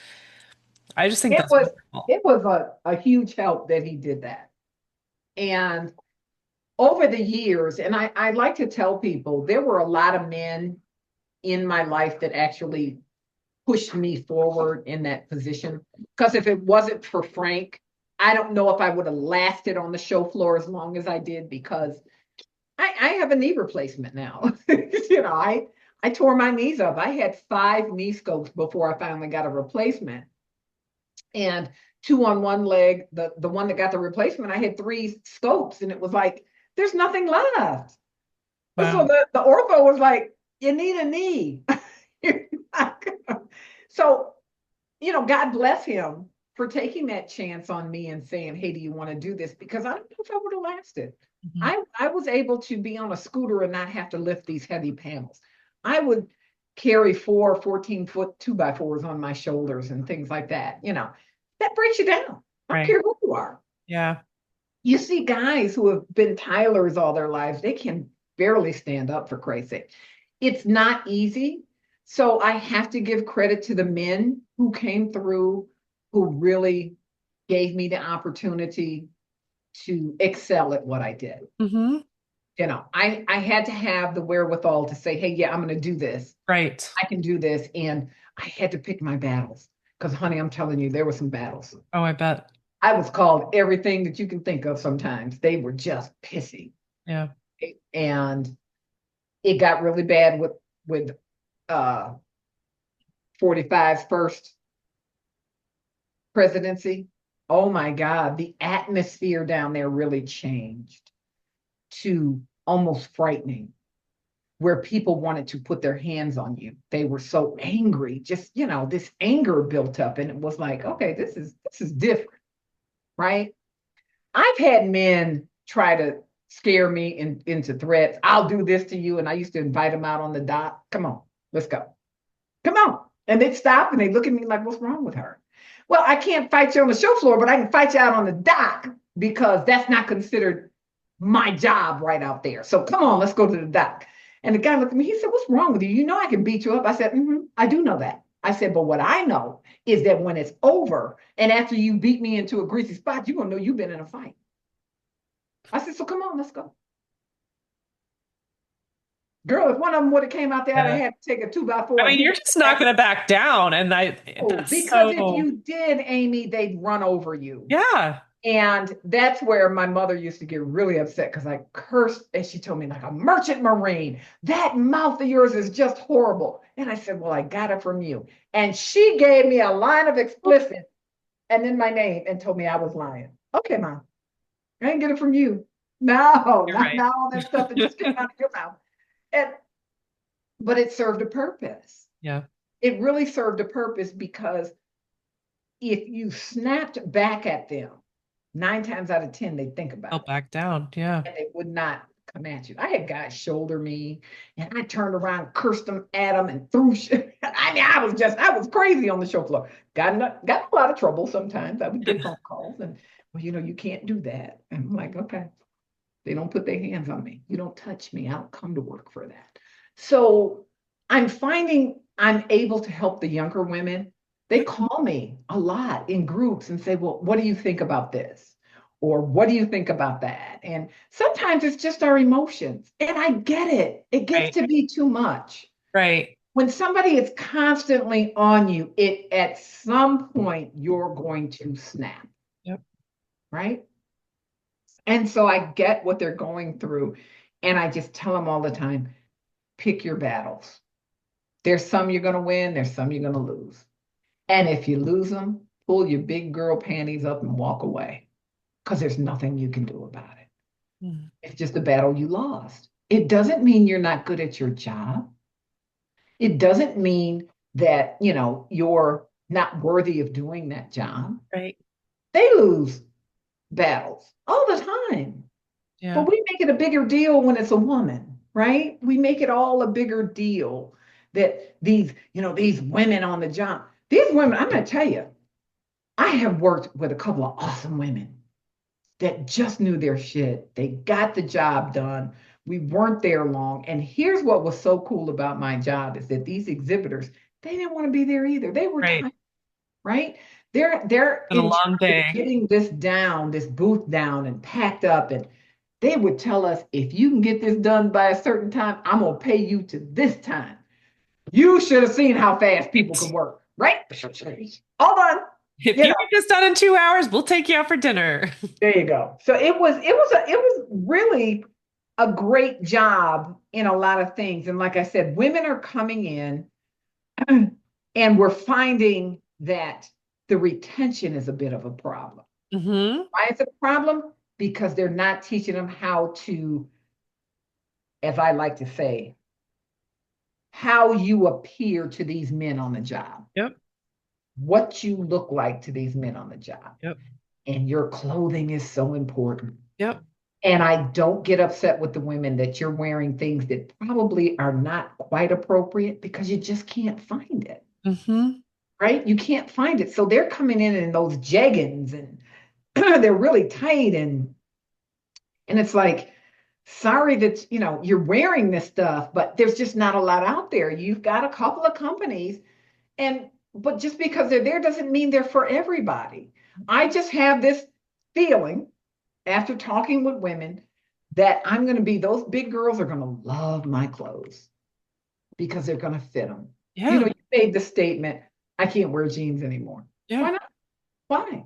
I just think It that's was wonderful. it was a huge help that he did that. And over the years, and I like to tell people there were a lot of men in my life that actually pushed me forward in that position. Because if it wasn't for Frank, I don't know if I would have lasted on the show floor as long as I did because I have a knee replacement now. I tore my knees up. I had 5 knee scopes before I finally got a replacement. And two on one leg, the one that got the replacement, I had 3 scopes, and it was like, there's nothing left. So Wow. the ortho was like, you need a knee. So, God bless him for taking that chance on me and saying, hey, do you want to do this? Because I don't know if I would have lasted. Mhm. I was able to be on a scooter and not have to lift these heavy panels. I would carry 14-foot 2x4s on my shoulders and things like that. That breaks you down. I don't Right. care who you are. Yeah. You see guys who have been Tylers all their lives, they can barely stand up for Christ's sake. It's not easy. So I have to give credit to the men who came through, who really gave me the opportunity to excel at what I did. Hmm. I had to have the wherewithal to say, hey, yeah, I'm going to do this. Right. I can do this. And I had to pick my battles because, honey, I'm telling you, there were some battles. Oh, I bet. I was called everything that you can think of sometimes. They were just pissy. Yeah. And it got really bad with uh 45's first presidency. Oh my God, the atmosphere down there really changed to almost frightening, where people wanted to put their hands on you. They were so angry, just this anger built up, and it was like, okay, this is different. right? I've had men try to scare me into threats. I'll do this to you. And I used to invite them out on the dock. Come on, let's go. Come on. And they'd stop and they look at me like, what's wrong with her? Well, I can't fight you on the show floor, but I can fight you out on the dock because that's not considered my job right out there. So come on, let's go to the dock. And the guy looked at me, he said, what's wrong with you? You know I can beat you up. I said, I do know that. I said, but what I know is that when it's over and after you beat me into a greasy spot, you're going to know you've been in a fight. I said, so come on, let's go. Girl, if one of them would have came out there, I'd have Yeah. had to take a 2x4 I and mean, beat you're it just not back. going to back down. And Oh, that's because if so, you did, Amy, they'd run over you. yeah. And that's where my mother used to get really upset because I cursed, and she told me, like a merchant marine, that mouth of yours is just horrible. And I said, well, I got it from you. And she gave me a line of explicit and then my name and told me I was lying. Okay, Mom, I didn't get it from you. No, You're not right. now all that stuff that just came out of your mouth. And but it served a purpose. Yeah. It really served a purpose because if you snapped back at them, 9 times out of 10, they think I'll about it back down. Yeah. and they would not come at you. I had guys shoulder me and I turned around, cursed them at them and threw shit. I mean, I was crazy on the show floor. Got in a lot of trouble sometimes. I would get phone calls and, well, you can't do that. And I'm like, okay, they don't put their hands on me. You don't touch me. I don't come to work for that. So I'm finding I'm able to help the younger women. They call me a lot in groups and say, well, what do you think about this? Or what do you think about that? And sometimes it's just our emotions. And I get it. It gets Right. to be too much. Right. When somebody is constantly on you, it at some point you're going to snap, Yep. right? And so I get what they're going through. And I just tell them all the time, pick your battles. There's some you're going to win, there's some you're going to lose. And if you lose them, pull your big girl panties up and walk away because there's nothing you can do about it. Mm. It's just a battle you lost. It doesn't mean you're not good at your job. It doesn't mean that, you're not worthy of doing that job. Right. They lose battles all the time. Yeah. But we make it a bigger deal when it's a woman, right? We make it all a bigger deal that these women on the job, these women, I'm going to tell you, I have worked with a couple of awesome women that just knew their shit. They got the job done. We weren't there long. And here's what was so cool about my job is that these exhibitors, they didn't want to be there either. They were Right. tired, right? They're Been a in long charge of day. getting this down, this booth down and packed up. And they would tell us, if you can get this done by a certain time, I'm gonna pay you to this time. You should have seen how fast people can work, right? Hold on. If You you know, get this done in 2 hours, we'll take you out for dinner. there you go. So it was really a great job in a lot of things. And like I said, women are coming in and we're finding that the retention is a bit of a problem. Hmm. Why is it a problem? Because they're not teaching them how to, as I like to say, how you appear to these men on the job, Yep. what you look like to these men on the job. Yep. And your clothing is so important. Yep. And I don't get upset with the women that you're wearing things that probably are not quite appropriate because you just can't find it, Hmm. right? You can't find it. So they're coming in those jeggings and they're really tight and it's like, sorry that you're wearing this stuff, but there's just not a lot out there. You've got a couple of companies, but just because they're there doesn't mean they're for everybody. I just have this feeling after talking with women that I'm going to be those big girls are going to love my clothes because they're going to fit them. Yeah. You made the statement, I can't wear jeans anymore. Yeah. Why not? Why?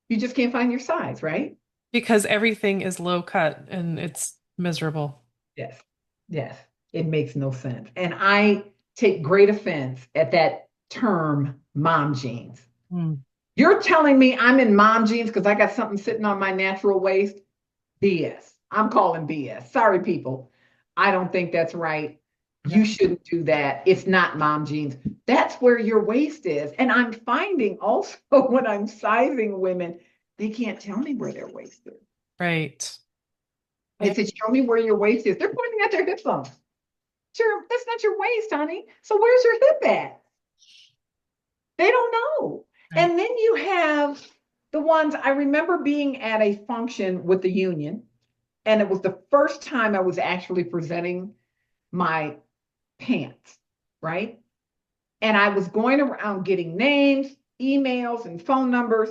You just can't find your size, right? Because everything is low cut and it's miserable. Yes. Yes. It makes no sense. And I take great offense at that term, mom jeans. Mm. You're telling me I'm in mom jeans because I got something sitting on my natural waist? BS. I'm calling BS. Sorry, people. I don't think that's right. You shouldn't do that. It's not mom jeans. That's where your waist is. And I'm finding also when I'm sizing women, they can't tell me where their waist is. Right. I Yeah. said, show me where your waist is. They're pointing at their hip bone. Sure, that's not your waist, honey. So where's your hip at? They don't know. Right. And then you have the ones I remember being at a function with the union, and it was the first time I was actually presenting my pants, right? And I was going around getting names, emails, and phone numbers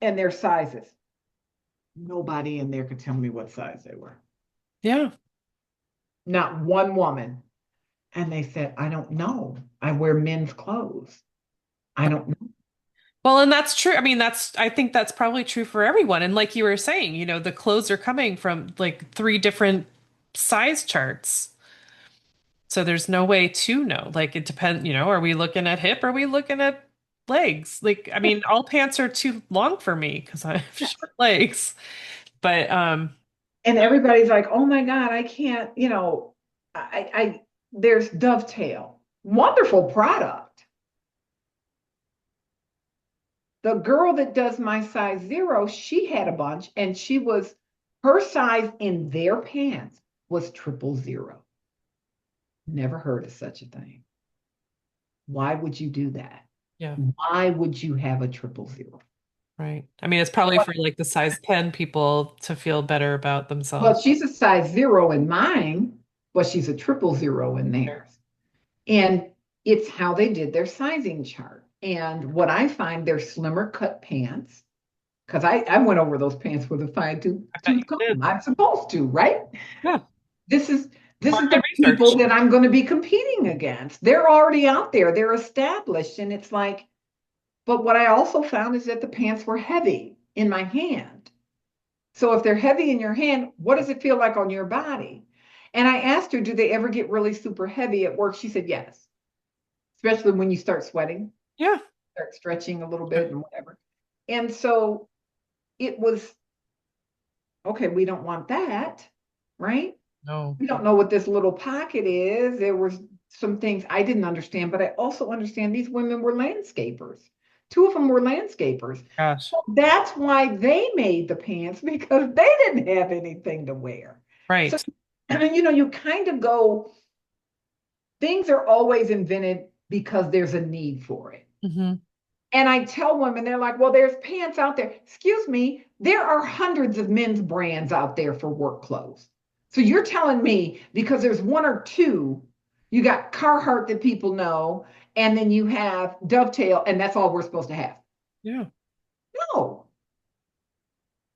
and their sizes. Nobody in there could tell me what size they were. Yeah. Not one woman. And they said, I don't know. I wear men's clothes. I don't know. Well, and that's true. I mean, I think that's probably true for everyone. And like you were saying, the clothes are coming from like three different size charts. So there's no way to know. Like it depends, are we looking at hip? Are we looking at legs? Like, I mean, all pants are too long for me because I have short legs. But And everybody's like, oh my God, I can't, there's Dovetail. Wonderful product. The girl that does my size 0, she had a bunch and her size in their pants was 000. Never heard of such a thing. Why would you do that? yeah, Why would you have a 000? right. I mean, it's probably for like the size 10 people to feel better about Well, themselves. she's a size 0 in mine, but she's a 000 in theirs. And it's how they did their sizing chart. And what I find, they're slimmer cut pants, because I went over those pants with a fine I bet you tooth comb. did. I'm supposed to, right? Yeah. This is this is Market the people research. that I'm going to be competing against. They're already out there. They're established. And it's like, but what I also found is that the pants were heavy in my hand. So if they're heavy in your hand, what does it feel like on your body? And I asked her, do they ever get really super heavy at work? She said, yes, especially when you start sweating, Yeah. start stretching a little bit and whatever. And so it was, okay, we don't want that, right? No. We don't know what this little pocket is. There was some things I didn't understand, but I also understand these women were landscapers. Two of them were landscapers. Gosh. So that's why they made the pants because they didn't have anything to wear. So, Right. you kind of go, things are always invented because there's a need for it. Hmm. And I tell women, they're like, well, there's pants out there. Excuse me, there are hundreds of men's brands out there for work clothes. So you're telling me because there's one or two, you got Carhartt that people know, and then you have Dovetail, and that's all we're supposed to have. Yeah. No,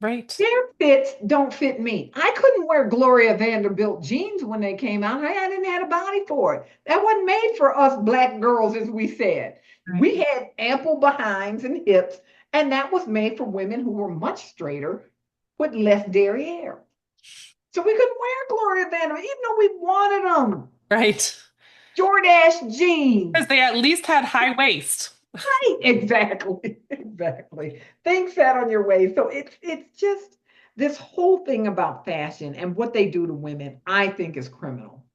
Right. their fits don't fit me. I couldn't wear Gloria Vanderbilt jeans when they came out. I didn't have a body for it. That wasn't made for us black girls, as we said. Right. We had ample behinds and hips, and that was made for women who were much straighter with less derriere. So we couldn't wear Gloria Vanderbilt, even though we wanted them. Right. Jordache jeans. Because they at least had high waist. Right, exactly, exactly. Things sat on your way. So it's just this whole thing about fashion and what they do to women, I think is criminal.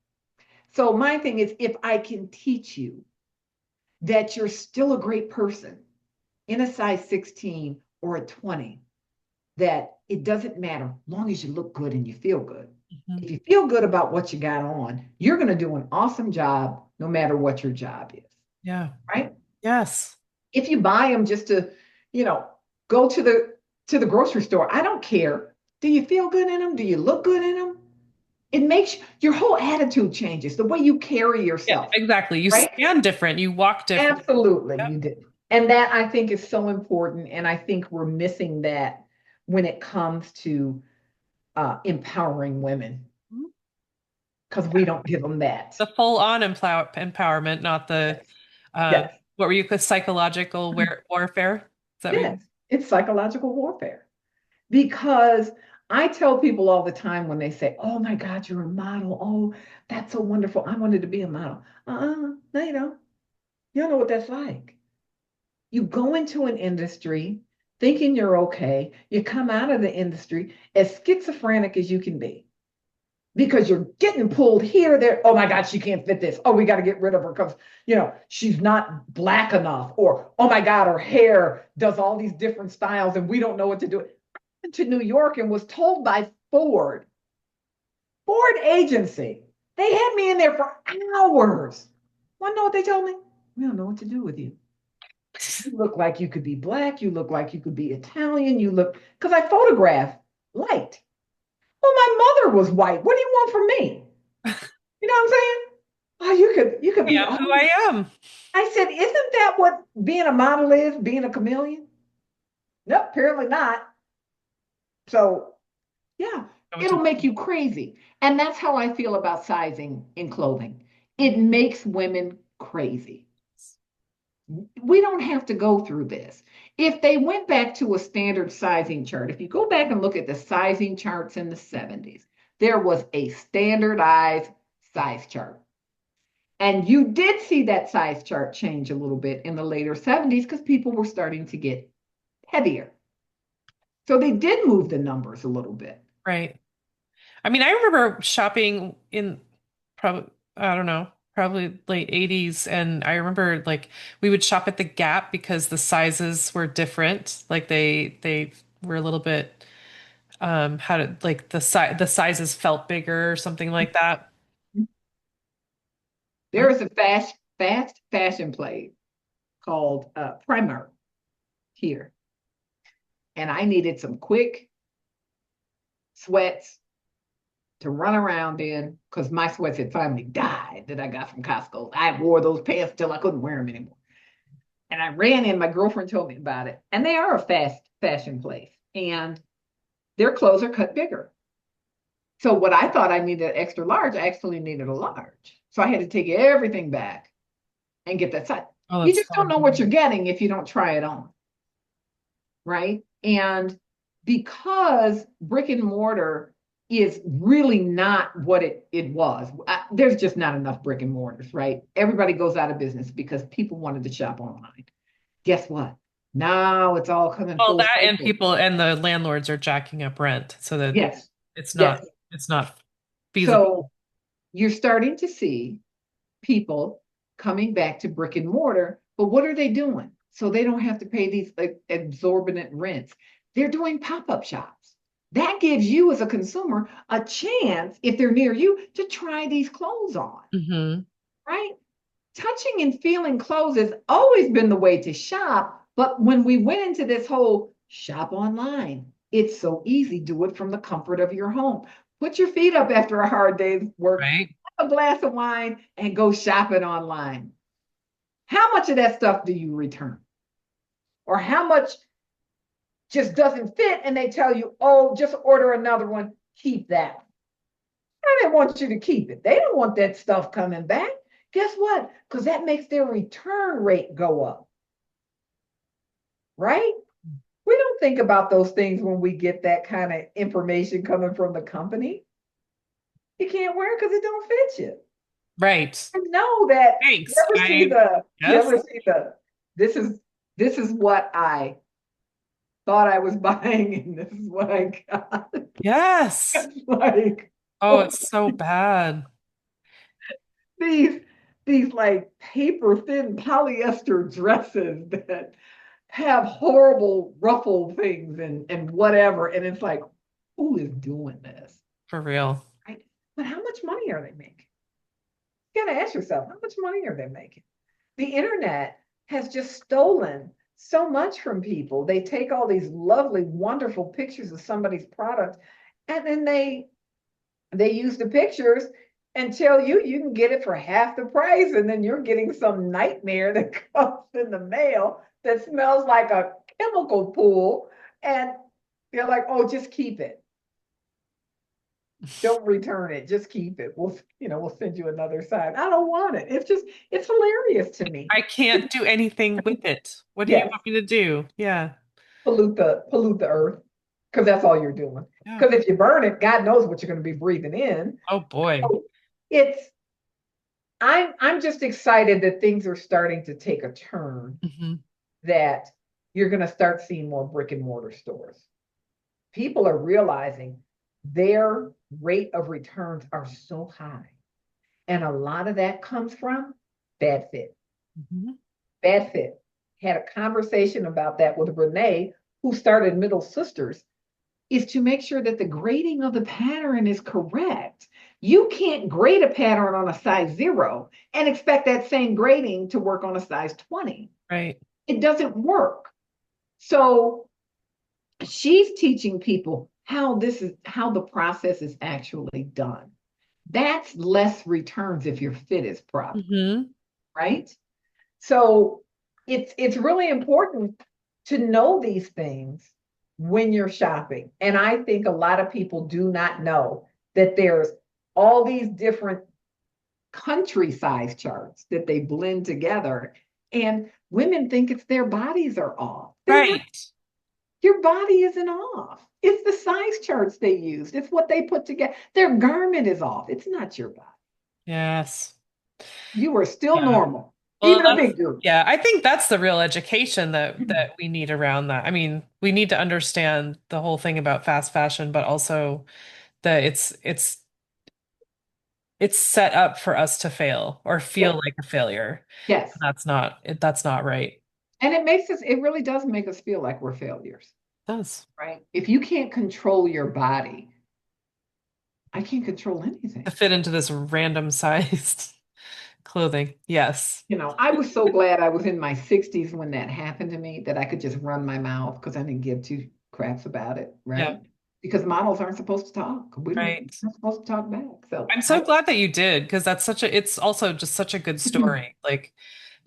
So my thing is if I can teach you that you're still a great person in a size 16 or a 20, that it doesn't matter long as you look good and you feel good. Mhm. If you feel good about what you got on, you're going to do an awesome job no matter what your job is, Yeah. right? Yes. If you buy them just to, you know, go to the grocery store, I don't care. Do you feel good in them? Do you look good in them? It makes your whole attitude changes, the way you carry Yeah, yourself, exactly. You right? stand different, you walk different. Absolutely, Yep. you did. And that I think is so important. And I think we're missing that when it comes to empowering women because we don't give them that. The full-on empowerment, not the Yes. uh Yes. what were you called psychological warfare? Is that what you? Yes. It's psychological warfare. Because I tell people all the time when they say, oh my God, you're a model. Oh, that's so wonderful. I wanted to be a model. No, you don't. You don't know what that's like. You go into an industry thinking you're okay. You come out of the industry as schizophrenic as you can be. because you're getting pulled here, there. Oh my God, she can't fit this. Oh, we got to get rid of her because, she's not black enough. Or, oh my God, her hair does all these different styles and we don't know what to do. I went to New York and was told by Ford agency. They had me in there for hours. Want to know what they told me? We don't know what to do with you. You look like you could be black. You look like you could be Italian. Because I photograph light. Well, my mother was white. What do you want from me? You know what I'm saying? Oh, you could I be am all. who I am. I said, isn't that what being a model is? Being a chameleon? Nope, apparently not. So yeah, it'll make you crazy. And that's how I feel about sizing in clothing. It makes women crazy. We don't have to go through this. If they went back to a standard sizing chart, if you go back and look at the sizing charts in the 70s, there was a standardized size chart. And you did see that size chart change a little bit in the later 70s because people were starting to get heavier. So they did move the numbers a little bit. Right. I mean, I remember shopping in probably, I don't know, probably late 80s. And I remember like we would shop at the Gap because the sizes were different. Like they were a little bit how to like the sizes felt bigger or something like that. There is a fast fashion place called Primer here. And I needed some quick sweats to run around in because my sweats had finally died that I got from Costco. I wore those pants till I couldn't wear them anymore. And I ran in, my girlfriend told me about it. And they are a fast fashion place. And their clothes are cut bigger. So what I thought I needed extra large, I actually needed a large. So I had to take everything back and get that size. Oh, You that's just don't know what you're getting if you don't try it on. Right. And because brick and mortar is really not what it was, there's just not enough brick and mortars, right? Everybody goes out of business because people wanted to shop online. Guess what? Now it's all coming well, full that and circle. people and the landlords are jacking up rent so that Yes. it's Yes. not it's not feasible. So you're starting to see people coming back to brick and mortar, but what are they doing? So they don't have to pay these exorbitant rents. They're doing pop-up shops. That gives you as a consumer a chance, if they're near you, to try these clothes on, Hmm. right? Touching and feeling clothes has always been the way to shop, but when we went into this whole shop online, it's so easy. Do it from the comfort of your home. Put your feet up after a hard day's work, Right? have a glass of wine, and go shopping online. How much of that stuff do you return? Or how much just doesn't fit and they tell you, oh, just order another one, keep that. They want you to keep it. They don't want that stuff coming back. Guess what? Because that makes their return rate go up, right? We don't think about those things when we get that kind of information coming from the company. You can't wear it because it don't fit you. Right. I know that Thanks. I you yes. ever see the this is this is what I thought I was buying and this is what I got. Yes. Like, Oh, oh, it's so bad. these these like paper thin polyester dresses that have horrible ruffle things and whatever. And it's like, who is doing this? For real. Right? But how much money are they making? You gotta ask yourself, how much money are they making? The internet has just stolen so much from people. They take all these lovely, wonderful pictures of somebody's product, and then they use the pictures and tell you you can get it for half the price, and then you're getting some nightmare that comes in the mail that smells like a chemical pool, and they're like, "Oh, just keep it. Don't return it. Just keep it. We'll send you another size." I don't want it. It's hilarious to me. I can't do anything with it. What do you Yes, want me to do? Yeah. pollute the earth because that's all you're doing. Yeah. Because if you burn it, God knows what you're going to be breathing in. Oh boy. So it's I'm just excited that things are starting to take a turn, Hmm. that you're going to start seeing more brick and mortar stores. People are realizing their rate of returns are so high. And a lot of that comes from bad fit. Mhm. Bad fit. Had a conversation about that with Renee, who started Middle Sisters, is to make sure that the grading of the pattern is correct. You can't grade a pattern on a size 0 and expect that same grading to work on a size 20. Right. It doesn't work. So she's teaching people how the process is actually done. That's less returns if your fit is proper, Hmm. right? So it's really important to know these things when you're shopping. And I think a lot of people do not know that there's all these different country size charts that they blend together. And women think it's their bodies are off. They're not. Right. Your body isn't off. It's the size charts they used. It's what they put together. Their garment is off. It's not your body. Yes. You are still Yeah. normal, Well, even a that's big girl. yeah, I think that's the real education that we need around that. I mean, we need to understand the whole thing about fast fashion, but also that it's set up for us to fail or feel Yes. like a failure. Yes. That's not right. It And it really does make us feel like we're failures, does. right? If you can't control your body, I can't control To anything. fit into this random sized clothing. Yes. I was so glad I was in my 60s when that happened to me that I could just run my mouth because I didn't give two craps about it, Yeah, right? Because models aren't supposed to talk. We're right. not supposed to talk back. So I'm so glad that you did because it's also just such a good story. Like,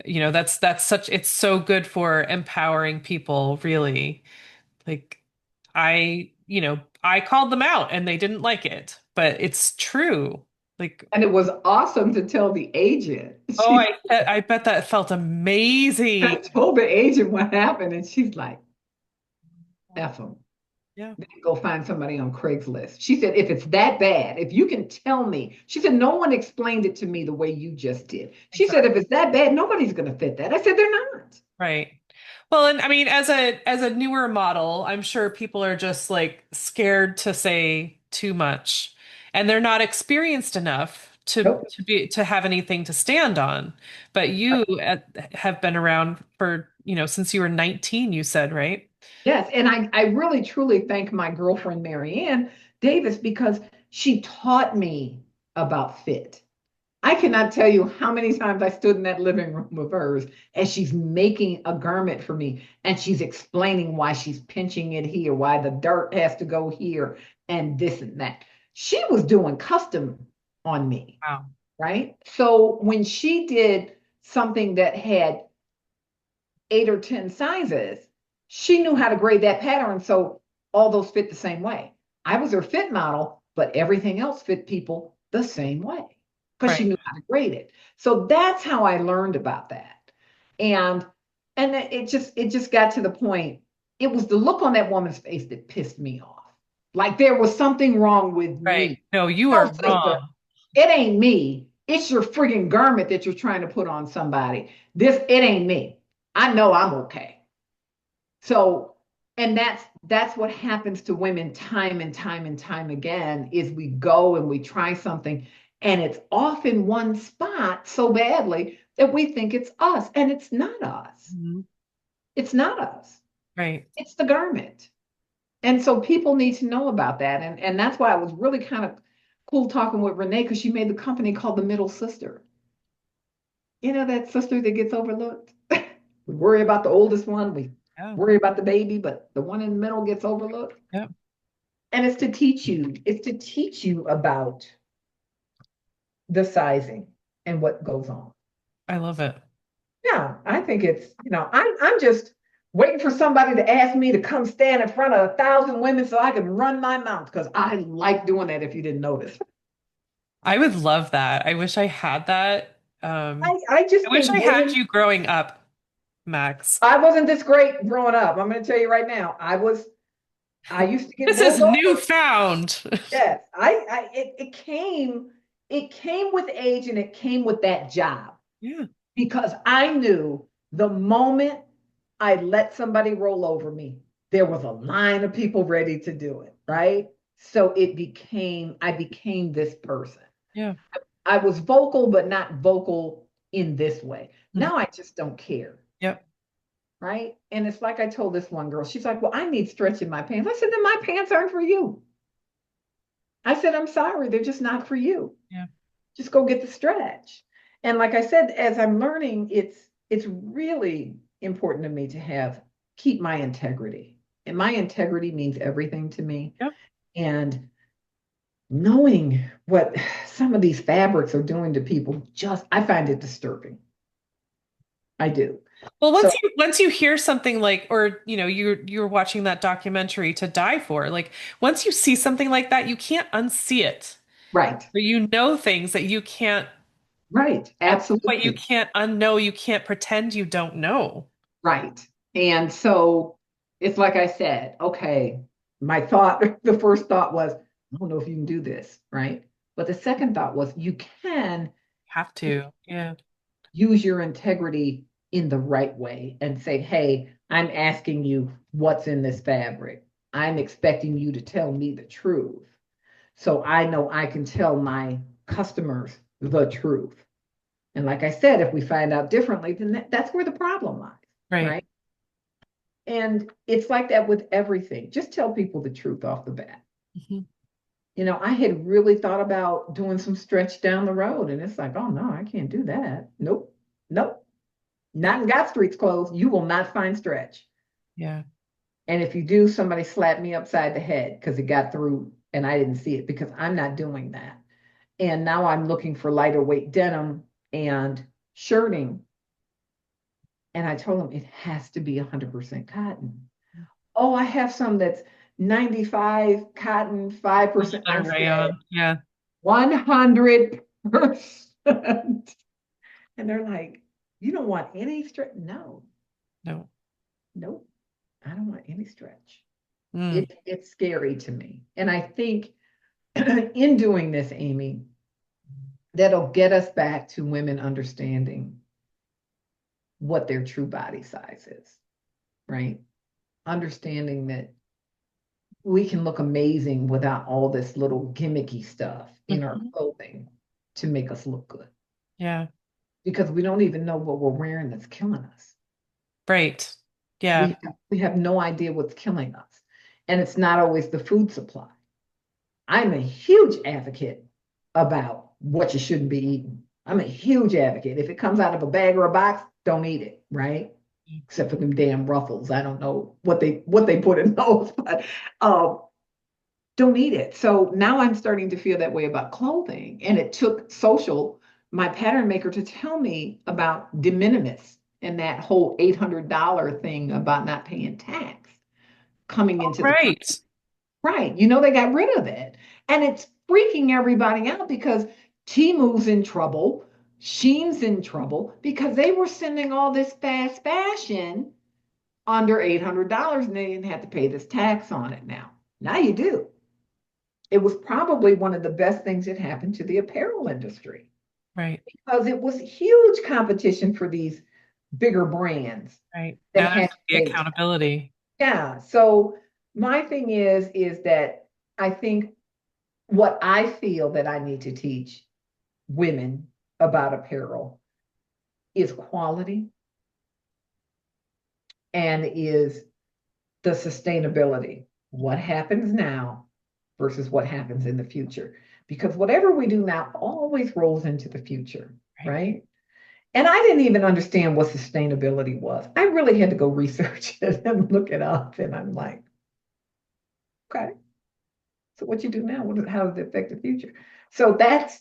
it's so good for empowering people, really. Like I called them out and they didn't like it, but it's true. Like, and it was awesome to tell the agent. oh, I bet that felt I amazing. told the agent what happened, and she's like, F them. Yeah, Go find somebody on Craigslist. She said, if it's that bad, if you can tell me, she said, no one explained it to me the way you just did. She said, if exactly. it's that bad, nobody's going to fit that. I said, they're not. Right. Well, and I mean, as a newer model, I'm sure people are just like scared to say too much, and they're not experienced enough Nope. to have anything to stand on. But you have been around for, since you were 19, you said, right? Yes. And I really, truly thank my girlfriend, Marianne Davis, because she taught me about fit. I cannot tell you how many times I stood in that living room of hers as she's making a garment for me and she's explaining why she's pinching it here, why the dirt has to go here, and this and that. She was doing custom on me, Wow. right? So when she did something that had 8 or 10 sizes, she knew how to grade that pattern. So all those fit the same way. I was her fit model, but everything else fit people the same way because she Right. knew how to grade it. So that's how I learned about that. And it just got to the point. It was the look on that woman's face that pissed me off. Like there was something wrong with Right. me. No, you No, are sister, wrong. it ain't me. It's your friggin' garment that you're trying to put on somebody. It ain't me. I know I'm okay. So, and that's what happens to women time and time and time again is we go and we try something and it's off in one spot so badly that we think it's us and it's not us. Mhm. It's not us. Right. It's the garment. And so people need to know about that. And that's why I was really kind of cool talking with Renee because she made the company called the Middle Sister. That sister that gets overlooked. We worry about the oldest one, we Yeah. worry about the baby, but the one in the middle gets overlooked. Yeah. And it's to teach you about the sizing and what goes on. I love it. Yeah, I think I'm just waiting for somebody to ask me to come stand in front of 1,000 women so I can run my mouth because I like doing that if you didn't notice. I would love that. I wish I had that. I just I wish think I had women, you growing up, Max. I wasn't this great growing up. I'm going to tell you right now. I used to get This is rolled over. newfound. Yes, it came with age and it came with that job Yeah. because I knew the moment I let somebody roll over me, there was a line of people ready to do it, right? So I became this person. Yeah. I was vocal, but not vocal in this way. Mhm. Now I just don't care. Yep. Right. And it's like I told this one girl, she's like, well, I need stretch in my pants. I said, then my pants aren't for you. I said, I'm sorry, they're just not for you. Yeah. Just go get the stretch. And like I said, as I'm learning, it's really important to me to have keep my integrity. And my integrity means everything to me. Yep. And knowing what some of these fabrics are doing to people, just I find it disturbing. I do. Well, So once you hear something like, or you're watching that documentary To Die For, like once you see something like that, you can't unsee it. right, Or you know things that you can't, right, at some point you absolutely. can't unknow, you can't pretend you don't know. Right. And so it's like I said, okay, my thought, the first thought was, I don't know if you can do this, right? But the second thought was, you can Have to. Yeah. use your integrity in the right way and say, hey, I'm asking you what's in this fabric. I'm expecting you to tell me the truth. So I know I can tell my customers the truth. And like I said, if we find out differently, then that's where the problem lies, Right. right? And it's like that with everything. Just tell people the truth off the bat. Mhm. I had really thought about doing some stretch down the road, and it's like, oh no, I can't do that. Nope, nope. Yeah. Not in Gott Street's clothes. You will not find stretch. Yeah. And if you do, somebody slap me upside the head because it got through and I didn't see it because I'm not doing that. And now I'm looking for lighter weight denim and shirting. And I told them it has to be 100% cotton. Oh, I have some that's 95 cotton, 5%. I said Rayon. Yeah. 100%. And they're like, you don't want any stretch? No, No. nope. I don't want any stretch. Mm. It's scary to me. And I think in doing this, Amy, that'll get us back to women understanding what their true body size is, right? Understanding that we can look amazing without all this little gimmicky stuff in our Mhm. clothing to make us look good Yeah. because we don't even know what we're wearing that's killing us. Right. Yeah. We have no idea what's killing us. And it's not always the food supply. I'm a huge advocate about what you shouldn't be eating. I'm a huge advocate. If it comes out of a bag or a box, don't eat it, right? Except for them damn ruffles. I don't know what they put in those, but um, don't eat it. So now I'm starting to feel that way about clothing. And it took social, my pattern maker, to tell me about de minimis and that whole $800 thing about not paying tax coming into the country. Right. Right. They got rid of it. And it's freaking everybody out because Timu's in trouble. Shein's in trouble because they were sending all this fast fashion under $800 and they didn't have to pay this tax on it now. Now you do. It was probably one of the best things that happened to the apparel industry Right. because it was huge competition for these bigger brands Right. that Now there's had to the pay. accountability. Yeah. So my thing is that I think what I feel that I need to teach women about apparel is quality and is the sustainability. What happens now versus what happens in the future. Because whatever we do now always rolls into the future, Right. right? And I didn't even understand what sustainability was. I really had to go research it and look it up. And I'm like, okay, so what you do now, how does it affect the future? So that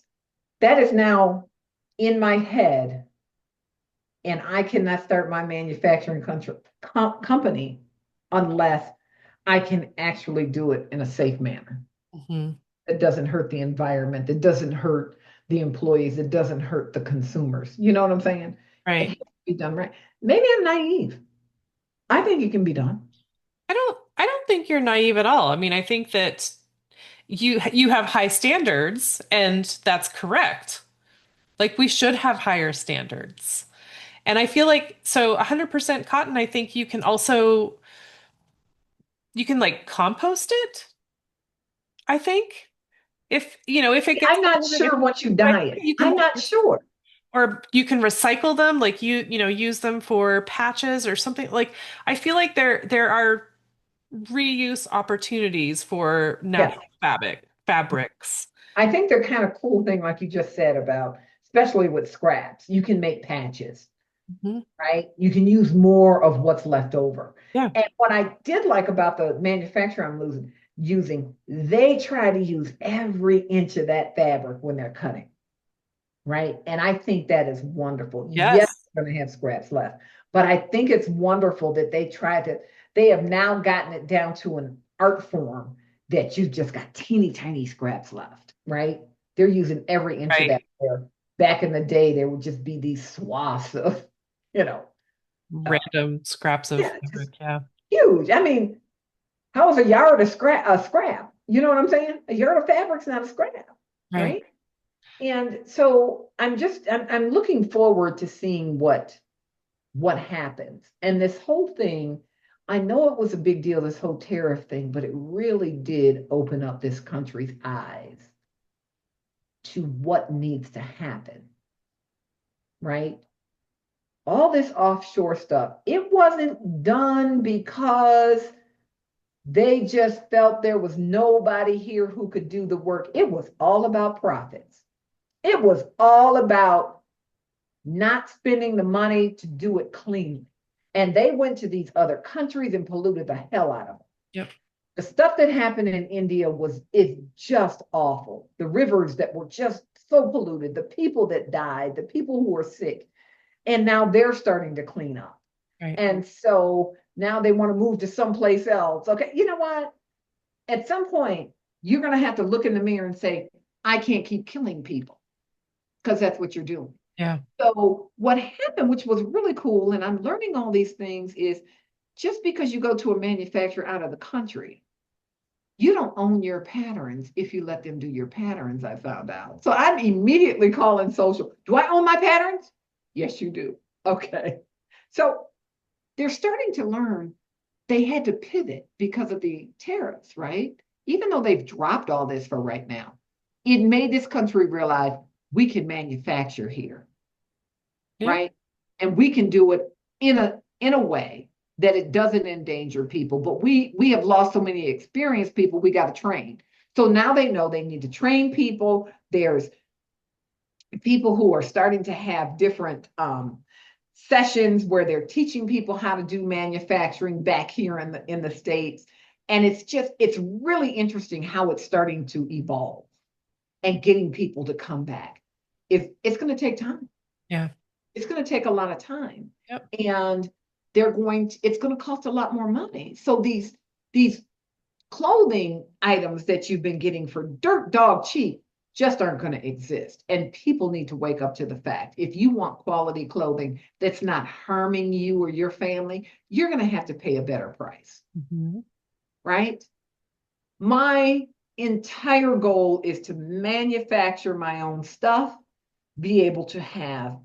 is now in my head, and I cannot start my manufacturing company unless I can actually do it in a safe manner. Mhm. That doesn't hurt the environment, that doesn't hurt the employees, it doesn't hurt the consumers. You know what I'm saying? It has Right. to be done right. Maybe I'm naive. I think it can be done. I don't think you're naive at all. I mean, I think that you have high standards and that's correct. Like we should have higher standards. And I feel like so 100% cotton, I think you can also you can like compost it. I think if it gets I'm not old and if sure once you right, dye it. you can I'm not sure. or you can recycle them, like use them for patches or something. Like I feel like there are reuse opportunities for Yes. natural fabrics. I think they're kind of cool thing, like you just said about, especially with scraps. You can make patches, Mhm. right? You can use more of what's left over. Yeah, And what I did like about the manufacturer using, they try to use every inch of that fabric when they're cutting, right? And I think that is wonderful. Yes, yes, we're going to have scraps left, but I think it's wonderful that they have now gotten it down to an art form that you've just got teeny tiny scraps left, right? They're using every inch of right. that. Where back in the day, there would just be these swaths of, you know, uh, Random scraps of yeah, just fabric. Yeah, huge. I mean, how is a yard of scrap a scrap? You know what I'm saying? A yard of fabric's not a scrap, right. right? And so I'm looking forward to seeing what happens. And this whole thing, I know it was a big deal, this whole tariff thing, but it really did open up this country's eyes to what needs to happen, right? All this offshore stuff, it wasn't done because they just felt there was nobody here who could do the work. It was all about profits. It was all about not spending the money to do it cleanly. And they went to these other countries and polluted the hell out of them. Yep. The stuff that happened in India is just awful. The rivers that were just so polluted, the people that died, the people who were sick, and now they're starting to clean up. Right. And so now they want to move to someplace else. Okay, you know what? At some point, you're going to have to look in the mirror and say, I can't keep killing people because that's what you're doing. Yeah. So what happened, which was really cool, and I'm learning all these things, is just because you go to a manufacturer out of the country, you don't own your patterns if you let them do your patterns, I found out. So I'm immediately calling social. Do I own my patterns? Yes, you do. Okay. So they're starting to learn they had to pivot because of the tariffs, right? Even though they've dropped all this for right now, it made this country realize we can manufacture here, Yeah. right? And we can do it in a way that it doesn't endanger people. But we have lost so many experienced people, we got to train. So now they know they need to train people. There's people who are starting to have different sessions where they're teaching people how to do manufacturing back here in the States. And it's really interesting how it's starting to evolve and getting people to come back. It's going to take time. Yeah. It's going to take a lot of time, Yep. and it's going to cost a lot more money. So these clothing items that you've been getting for dirt dog cheap just aren't going to exist. And people need to wake up to the fact, if you want quality clothing that's not harming you or your family, you're going to have to pay a better price, Mhm. right? My entire goal is to manufacture my own stuff, be able to have,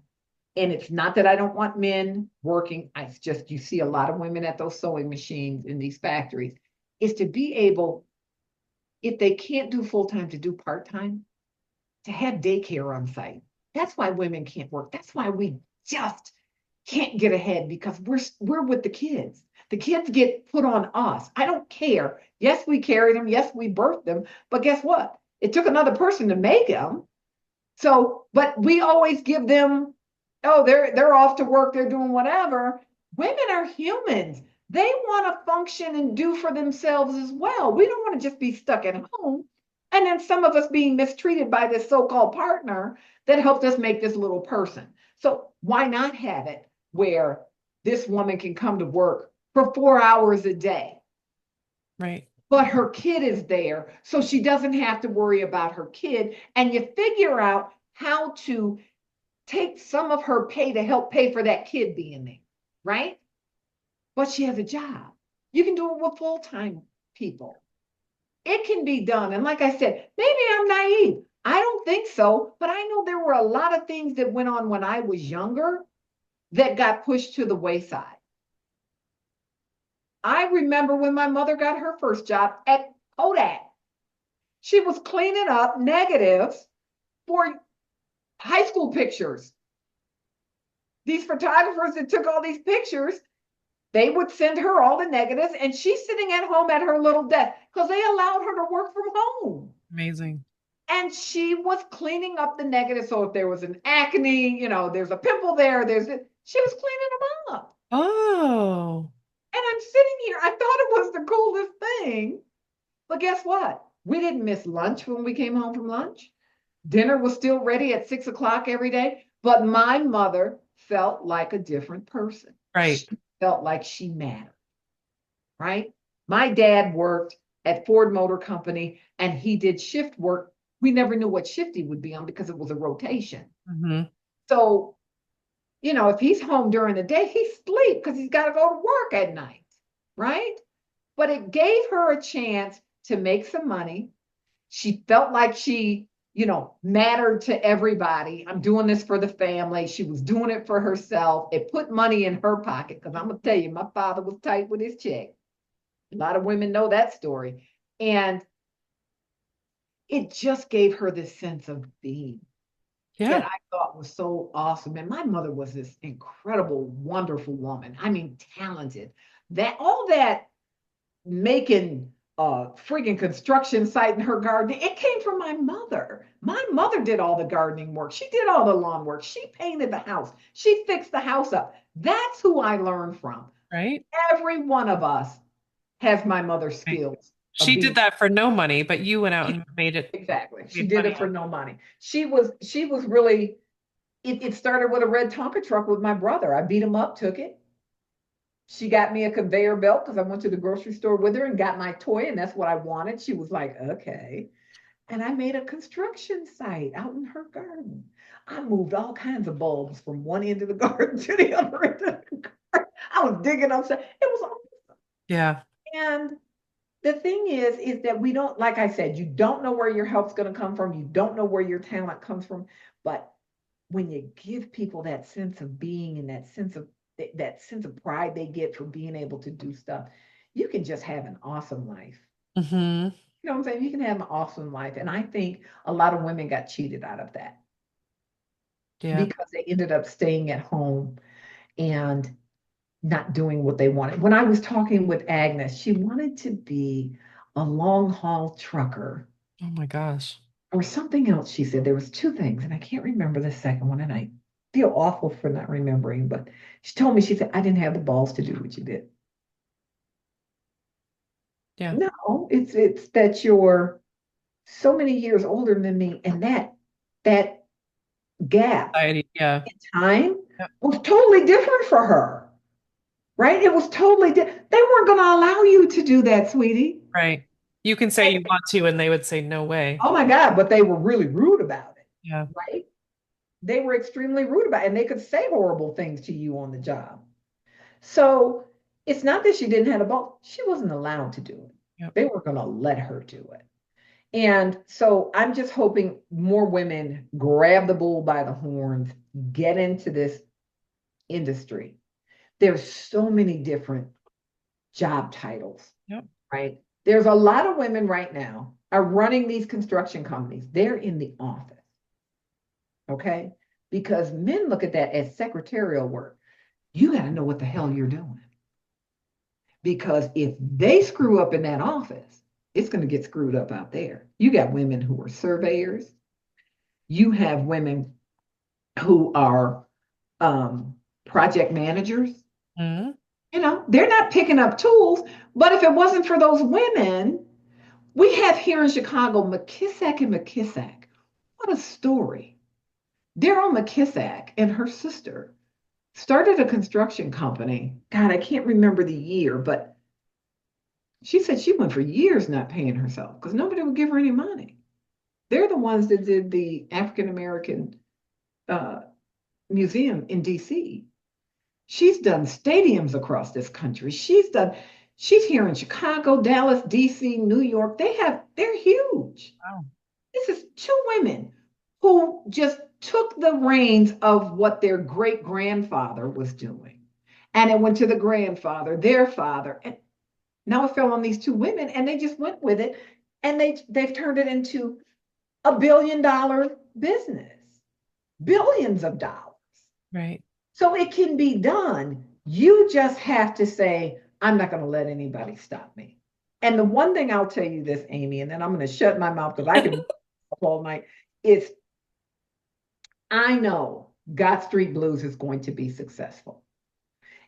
and it's not that I don't want men working. It's just you see a lot of women at those sewing machines in these factories, is to be able, if they can't do full time, to do part time, to have daycare on site. That's why women can't work. That's why we just can't get ahead, because we're with the kids. The kids get put on us. I don't care. Yes, we carry them. Yes, we birth them. But guess what? It took another person to make them. So, but we always give them, oh, they're off to work, they're doing whatever. Women are humans. They want to function and do for themselves as well. We don't want to just be stuck at home. And then some of us being mistreated by this so-called partner that helped us make this little person. So why not have it where this woman can come to work for 4 hours a day, Right. but her kid is there, so she doesn't have to worry about her kid. And you figure out how to take some of her pay to help pay for that kid being there, right? But she has a job. You can do it with full-time people. It can be done. And like I said, maybe I'm naive. I don't think so, but I know there were a lot of things that went on when I was younger that got pushed to the wayside. I remember when my mother got her first job at Kodak. She was cleaning up negatives for high school pictures. These photographers that took all these pictures, they would send her all the negatives, and she's sitting at home at her little desk because they allowed her to work from home. Amazing. And she was cleaning up the negatives. So if there was an acne, there's a pimple there, she was cleaning them up. Oh, And I'm sitting here, I thought it was the coolest thing. But guess what? We didn't miss lunch when we came home from lunch. Dinner was still ready at 6 o'clock every day. But my mother felt like a different person. right. She felt like she mattered, right? My dad worked at Ford Motor Company and he did shift work. We never knew what shift he would be on because it was a rotation. Hmm. So, if he's home during the day, he sleeps because he's got to go to work at night, right? But it gave her a chance to make some money. She felt like she, mattered to everybody. I'm doing this for the family. She was doing it for herself. It put money in her pocket because I'm going to tell you, my father was tight with his check. A lot of women know that story. And it just gave her this sense of being that Yeah. I thought was so awesome. And my mother was this incredible, wonderful woman. I mean, talented. That all that making a freaking construction site in her garden, it came from my mother. My mother did all the gardening work. She did all the lawn work. She painted the house. She fixed the house up. That's who I learned from. Right. Every one of us has my mother's Right. skills of She did being. that for no money, but you went out and made it, Exactly. She made did money it for off. no money. She was really, it started with a red Tonka truck with my brother. I beat him up, took it. She got me a conveyor belt because I went to the grocery store with her and got my toy, and that's what I wanted. She was like, okay. And I made a construction site out in her garden. I moved all kinds of bulbs from one end of the garden to the other end of the garden. I was digging up stuff. It was awesome. Yeah. And the thing is that we don't, like I said, you don't know where your help's going to come from. You don't know where your talent comes from. But when you give people that sense of being and that sense of pride they get from being able to do stuff, you can just have an awesome life. Hmm. You know what I'm saying? You can have an awesome life. And I think a lot of women got cheated out of that Yeah. because they ended up staying at home and not doing what they wanted. When I was talking with Agnes, she wanted to be a long haul trucker Oh my gosh. or something else. She said there was two things, and I can't remember the second one, and I feel awful for not remembering. But she told me, she said, I didn't have the balls to do what you did. Yeah. No, it's that you're so many years older than me, and that gap Society. Yeah. in time Yep. was totally different for her, right? It was totally different. They weren't going to allow you to do that, sweetie. Right. You can say you want to, and they would say no way. Oh my God, but they were really rude about it, Yeah. right? They were extremely rude about it, and they could say horrible things to you on the job. So it's not that she didn't have a ball, she wasn't allowed to do it. Yep. They were going to let her do it. And so I'm just hoping more women grab the bull by the horns, get into this industry. There's so many different job titles, Yep. right? There's a lot of women right now are running these construction companies. They're in the office, okay? Because men look at that as secretarial work. You got to know what the hell you're doing. Because if they screw up in that office, it's going to get screwed up out there. You got women who are surveyors. You have women who are project managers. Mhm. They're not picking up tools. But if it wasn't for those women, we have here in Chicago, McKissack and McKissack. What a story. Daryl McKissack and her sister started a construction company. God, I can't remember the year, but she said she went for years not paying herself because nobody would give her any money. They're the ones that did the African American uh, Museum in DC. She's done stadiums across this country. She's here in Chicago, Dallas, DC, New York. They're huge. Wow. This is two women who just took the reins of what their great grandfather was doing. And it went to the grandfather, their father, and now it fell on these two women, and they just went with it. and they've turned it into $1 billion business, billions of dollars. Right. So it can be done. You just have to say, I'm not going to let anybody stop me. And the one thing I'll tell you this, Amy, and then I'm going to shut my mouth because I can all night, is I know Gott Street Blues is going to be successful.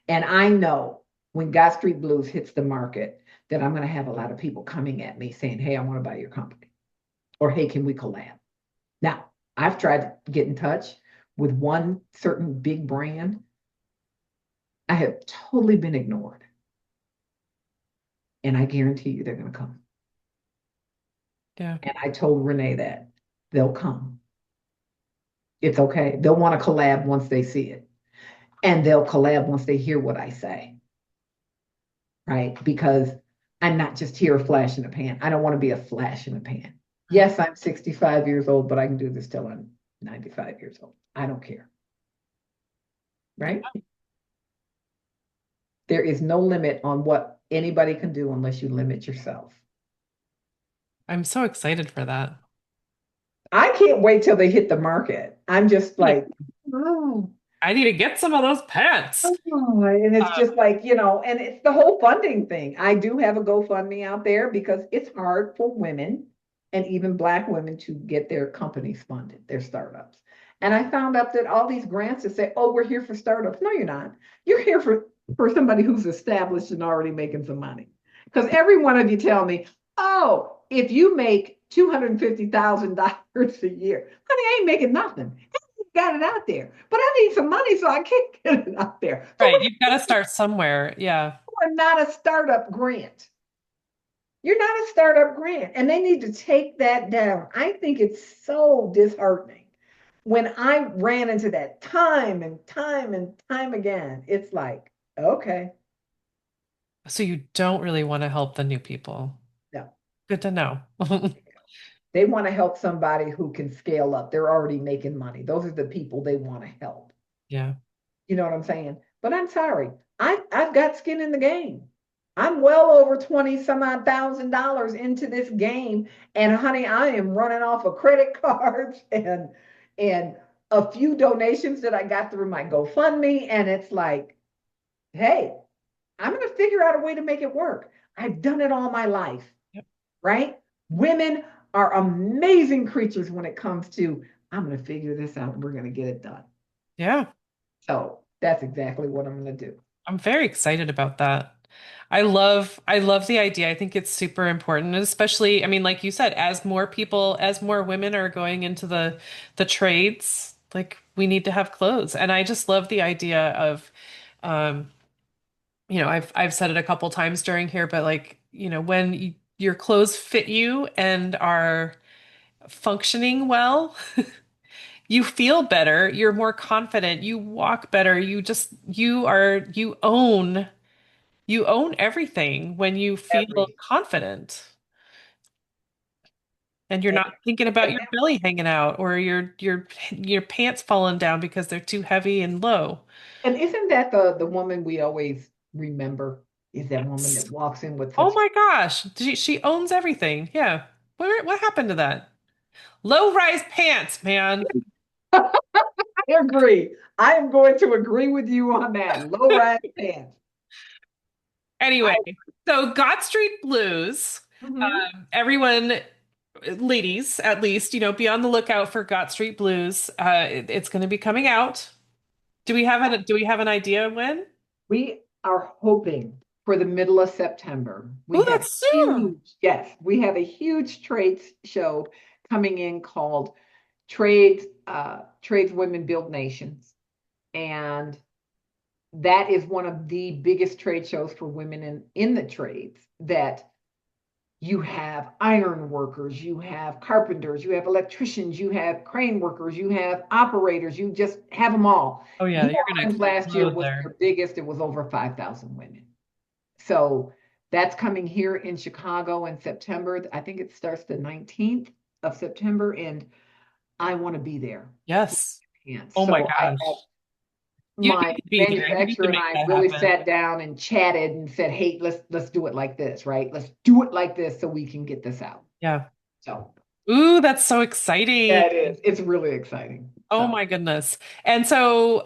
And I know when Gott Street Blues hits the market that I'm going to have a lot of people coming at me saying, hey, I want to buy your company. Or hey, can we collab? Now, I've tried to get in touch with one certain big brand. I have totally been ignored. And I guarantee you they're going to come. Yeah. And I told Renee that they'll come. It's okay. They'll want to collab once they see it. And they'll collab once they hear what I say. Right? Because I'm not just here a flash in the pan. I don't want to be a flash in the pan. Right. Yes, I'm 65 years old, but I can do this till I'm 95 years old. I don't care. Right? There is no limit on what anybody can do unless you limit yourself. I'm so excited for that. I can't wait till they hit the market. I'm just like, oh, I need to get some of those pants. oh, and it's Um, just like, and it's the whole funding thing. I do have a GoFundMe out there because it's hard for women and even Black women to get their companies funded, their startups. And I found out that all these grants that say, oh, we're here for startups. No, you're not. You're here for somebody who's established and already making some money. Because every one of you tell me, oh, if you make $250,000 a year, honey, I ain't making nothing. Got it out there, but I need some money so I can't get it out there. So right. You've got to start somewhere. Yeah. we're not a startup grant. You're not a startup grant, and they need to take that down. I think it's so disheartening when I ran into that time and time and time again. It's like, okay, So you don't really want to help the new people. no, Good to know. they want to help somebody who can scale up. They're already making money. Those are the people they want to help. Yeah. You know what I'm saying? But I'm sorry. I've got skin in the game. I'm well over 20 some odd $1,000 into this game. And honey, I am running off of credit cards and a few donations that I got through my GoFundMe. And it's like, hey, I'm going to figure out a way to make it work. I've done it all my life, Yep. right? Women are amazing creatures when it comes to, I'm going to figure this out and we're going to get it done. Yeah. So that's exactly what I'm going to do. I'm very excited about that. I love the idea. I think it's super important, and especially, I mean, like you said, as more people, as more women are going into the trades, like we need to have clothes. And I just love the idea of um, I've said it a couple times during here, but like, when your clothes fit you and are functioning well, you feel better, you're more confident, you walk better, you own everything when you feel Every confident and you're and, not thinking about your belly hanging out or your pants falling down because they're too heavy and low. and isn't that the woman we always remember? Is that woman Yes. that walks in with Oh such my gosh. She owns everything. Yeah. What happened to that? Low rise pants, man. I agree. I am going to agree with you on that. Low rise pants. Anyway, I so Gott Street Blues, mhm. everyone, ladies, at least, be on the lookout for Gott Street Blues. It's going to be coming out. Do we have an idea when? We are hoping for the middle of September. We Oh, have that's soon. huge, yes, we have a huge trade show coming in called Trades Women Build Nations. And that is one of the biggest trade shows for women in the trades that you have iron workers, you have carpenters, you have electricians, you have crane workers, you have operators, you just have them all. Oh yeah, New you're gonna Orleans last year explode was there. their biggest, it was over 5,000 women. So that's coming here in Chicago in September. I think it starts the 19th of September, and I want to be there. Yes. And Oh my so I have gosh. You my need to be there. You need to manufacturer and make I that really happen. sat down and chatted and said, "Hey, let's do it like this, right? Let's do it like this so we can get this out." Yeah. So Ooh, that's so exciting. yeah, it is. It's really exciting. Oh So my goodness. And so,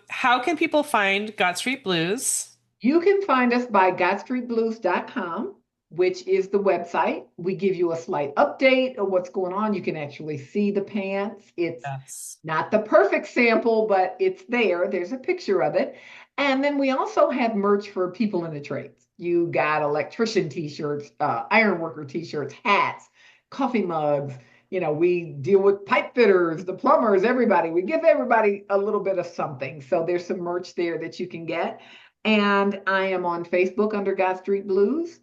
how can people find Gott Street Blues? you can find us by GottStreetBlues.com, which is the website. We give you a slight update of what's going on. You can actually see the pants. It's Yes. not the perfect sample, but it's there. There's a picture of it. And then we also have merch for people in the trades. You got electrician t-shirts, iron worker t-shirts, hats, coffee mugs. We deal with pipe fitters, the plumbers, everybody. We give everybody a little bit of something. So there's some merch there that you can get. And I am on Facebook under Gott Street Blues.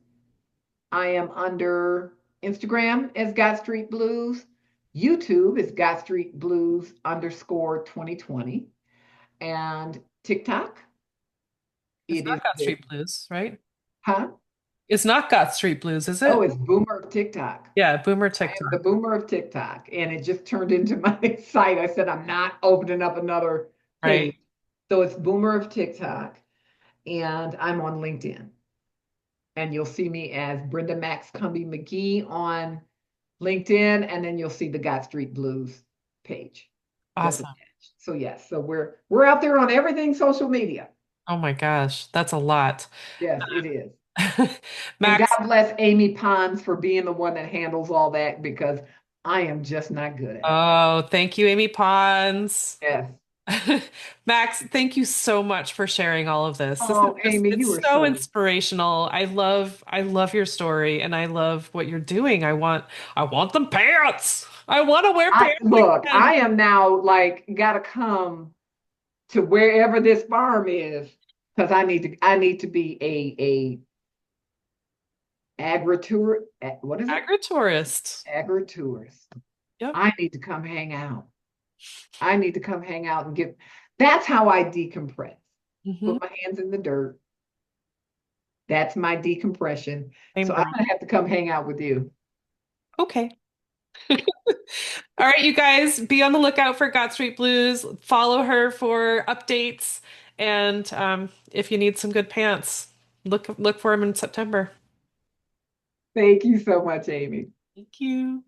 I am under Instagram as Gott Street Blues. YouTube is Gott Street Blues _ 2020. And TikTok, It's it is not Gott the, Street Blues, right? huh? It's not Gott Street Blues, is Oh, it? it's Boomer of TikTok. Yeah, Boomer I am the TikTok. Boomer of TikTok. And it just turned into my site. I said, I'm not opening up another Right. page. So it's Boomer of TikTok. And I'm on LinkedIn. And you'll see me as Brenda Maxx Cumby McGee on LinkedIn, and then you'll see the Gott Street Blues page that's Awesome. attached. So yes, so we're out there on everything social media. Oh my gosh, that's a lot. Yes, it is. And Max, God bless Amy Pons for being the one that handles all that because I am just not good at it. oh, thank you, Amy Pons. Yes. Max, thank you so much for sharing all of this. This is Oh, just, Amy, you it's were so so. inspirational. I love your story and I love what you're doing. I want them pants. I want to wear I pants look. again. I am now like got to come to wherever this farm is because I need to be a agritour. What is it? Agritourist. Agritourist. Yep. I need to come hang out. I need to come hang out and get. That's how I decompress. Hmm. Put my hands in the dirt. That's my decompression. Same So I'm girl. gonna have to come hang out with you. Okay. All right, you guys, be on the lookout for Gott Street Blues. Follow her for updates, and if you need some good pants, look for them in September. Thank you so much, Amy. Thank you.